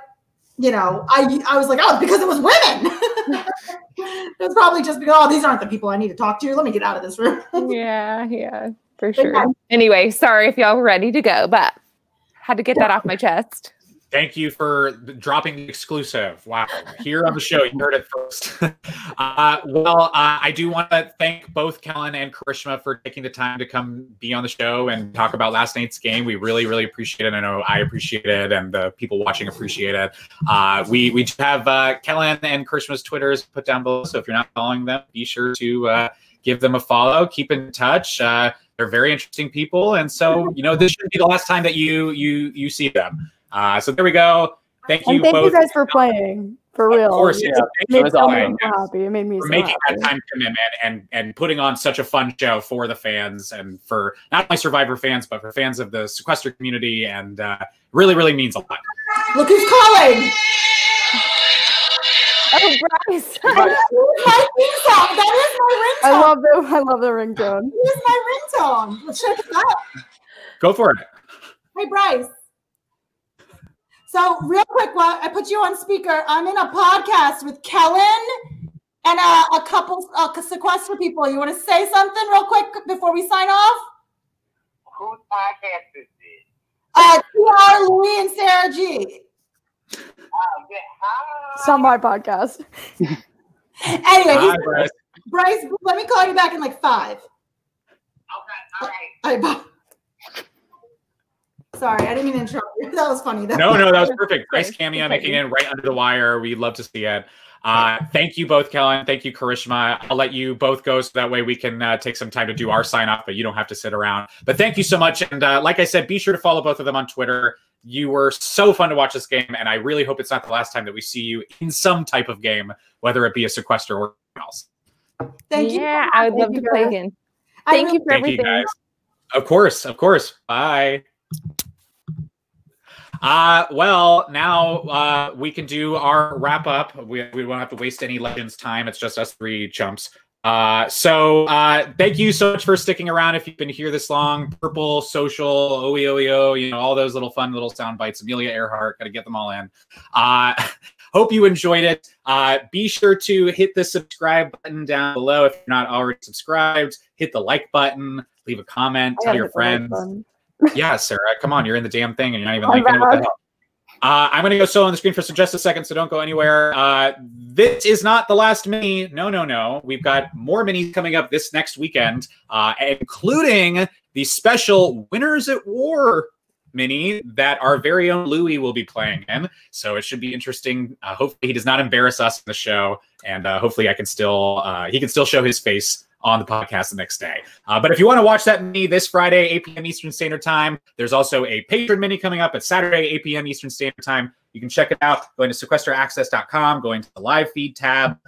I was like, oh, it's because it was women. It was probably just because, oh, these aren't the people I need to talk to. Let me get out of this room. Yeah, for sure. Anyway, sorry if y'all were ready to go, but had to get that off my chest. Thank you for dropping the exclusive. Wow. Here on the show, you heard it first. I do want to thank both Kellen and Karishma for taking the time to come be on the show and talk about last night's game. We really, really appreciate it. I know I appreciate it, and the people watching appreciate it. We have Kellen and Karishma's Twitters put down below, so if you're not following them, be sure to give them a follow. Keep in touch. They're very interesting people, and so this should be the last time that you see them. So there we go. Thank you. And thank both. you guys for playing. For real. Of course, it yeah. made so happy. It made me for so making happy. that time commitment and putting on such a fun show for the fans and for not only Survivor fans, but for fans of the Sequester community. And really, really means a lot. Look who's calling. Oh, Bryce. That is my theme song. That is my ringtone. I love the ringtone. It is my ringtone. Let's check it out. Go for it. Hey, Bryce. So real quick, while I put you on speaker, I'm in a podcast with Kellen and a couple Sequester people. You want to say something real quick before we sign off? Whose podcast is this? TR, Louie, and Sarah G. It's not my podcast. Anyway, Bryce. Bryce, let me call you back in like 5. Okay, all right. Bye. Sorry, I didn't mean to interrupt you. That was funny. No, that was perfect. Bryce cameo making it right under the wire. We'd love to see it. Thank you both, Kellen. Thank you, Karishma. I'll let you both go so that way we can take some time to do our sign off, but you don't have to sit around. But thank you so much. And like I said, be sure to follow both of them on Twitter. You were so fun to watch this game, and I really hope it's not the last time that we see you in some type of game, whether it be a Sequester or something else. Thank you. Yeah, I would love to play again. Thank you for Thank everything. you guys. Of course. Bye. Well, now we can do our wrap up. We won't have to waste any Legends time. It's just us 3 chumps. So thank you so much for sticking around. If you've been here this long, Purple, Social, OEOEO, all those little fun little sound bites. Amelia Earhart, got to get them all in. Hope you enjoyed it. Be sure to hit the subscribe button down below if you're not already subscribed. Hit the like button, leave a comment, tell your friends. Yeah, Sarah, come on. You're in the damn thing and you're not even liking it. What the hell? I'm going to go solo on the screen for just a second, so don't go anywhere. This is not the last mini. No. We've got more minis coming up this next weekend, including the special Winners at War mini that our very own Louie will be playing in. So it should be interesting. Hopefully he does not embarrass us in the show, and hopefully he can still show his face on the podcast the next day. But if you want to watch that mini this Friday, 8 p.m. Eastern Standard Time, there's also a Patreon mini coming up at Saturday, 8 p.m. Eastern Standard Time. You can check it out going to sequesteraccess.com, going to the live feed tab.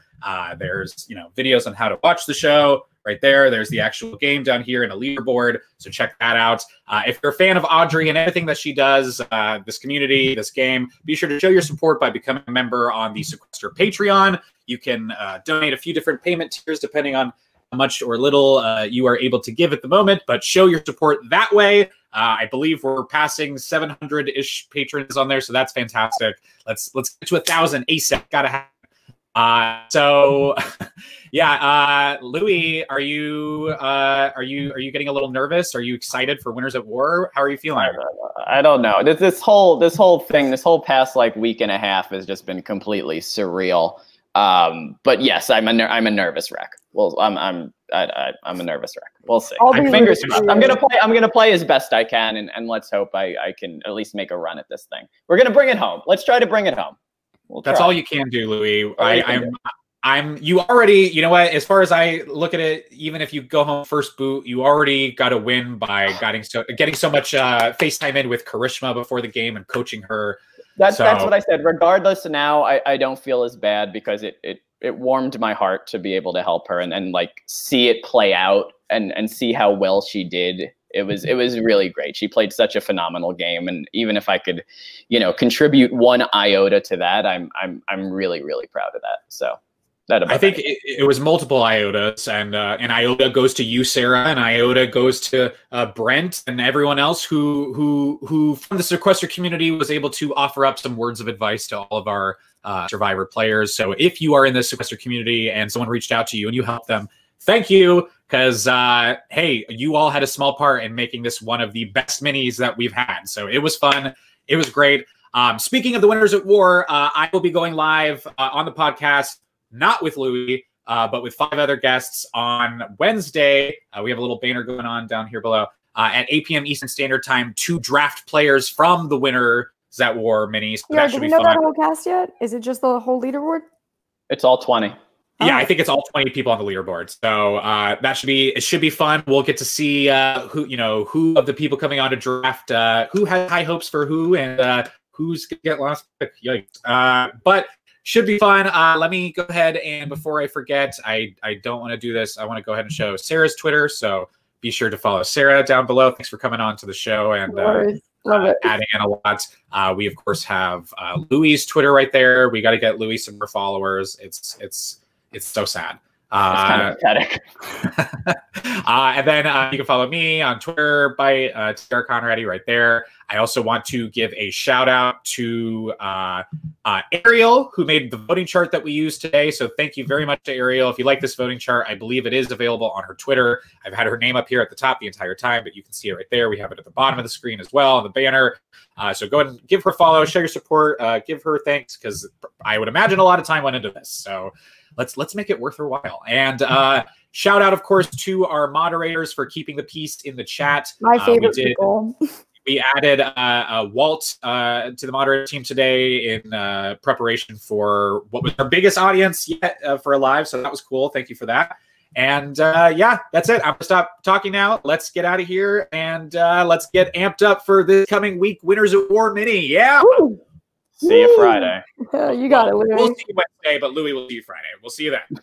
There's videos on how to watch the show right there. There's the actual game down here in a leaderboard, so check that out. If you're a fan of Audrey and everything that she does, this community, this game, be sure to show your support by becoming a member on the Sequester Patreon. You can donate a few different payment tiers depending on how much or little you are able to give at the moment, but show your support that way. I believe we're passing 700-ish patrons on there, so that's fantastic. Let's get to 1,000 ASAP. Gotta have. Louie, are you getting a little nervous? Are you excited for Winners at War? How are you feeling? I don't know. This whole thing, this whole past week and a half has just been completely surreal. But yes, I'm a nervous wreck. Well, I'm a nervous wreck. We'll see. I'm gonna play as best I can, and let's hope I can at least make a run at this thing. We're gonna bring it home. Let's try to bring it home. That's all you can do, Louie. You already, you know what, as far as I look at it, even if you go home first boot, you already got a win by getting so much FaceTime in with Karishma before the game and coaching her. That's what I said. Regardless, now I don't feel as bad because it it warmed my heart to be able to help her and then like see it play out and see how well she did. It was really great. She played such a phenomenal game, and even if I could, contribute one iota to that, I'm really, really proud of that. So I think it was multiple iotas, and an iota goes to you, Sarah, and iota goes to Brent and everyone else who from the Sequester community was able to offer up some words of advice to all of our Survivor players. So if you are in the Sequester community and someone reached out to you and you helped them, thank you, because hey, you all had a small part in making this one of the best minis that we've had. So it was fun. It was great. Speaking of the Winners at War, I will be going live on the podcast, not with Louis, but with 5 other guests on Wednesday. We have a little banner going on down here below at 8 p.m. Eastern Standard Time to draft players from the Winners at War minis. So yeah, do we know that whole cast yet? Is it just the whole leaderboard? It's all 20. Yeah, I think it's all 20 people on the leaderboard. So it should be fun. We'll get to see who of the people coming on to draft, who has high hopes for who, and who's gonna get lost. Yikes. But should be fun. Let me go ahead and before I forget, I don't want to do this. I want to go ahead and show Sarah's Twitter. So be sure to follow Sarah down below. Thanks for coming on to the show and Love it. adding in a lot. We of course have Louis' Twitter right there. We got to get Louis some more followers. It's so sad. It's kind of pathetic. And then you can follow me on Twitter by TR Conradi right there. I also want to give a shout out to Ariel, who made the voting chart that we used today. So thank you very much to Ariel. If you like this voting chart, I believe it is available on her Twitter. I've had her name up here at the top the entire time, but you can see it right there. We have it at the bottom of the screen as well on the banner. So go ahead and give her a follow, show your support, give her thanks, because I would imagine a lot of time went into this. So let's make it worth her while. And shout out, of course, to our moderators for keeping the peace in the chat. My favorite people. We added Walt to the moderator team today in preparation for what was our biggest audience yet for a live. So that was cool. Thank you for that. And yeah, that's it. I'm going to stop talking now. Let's get out of here and let's get amped up for this coming week Winners at War mini. Yeah. Woo. See you Friday. You got it, Louis. We'll see you Wednesday, but Louis will see you Friday. We'll see you then.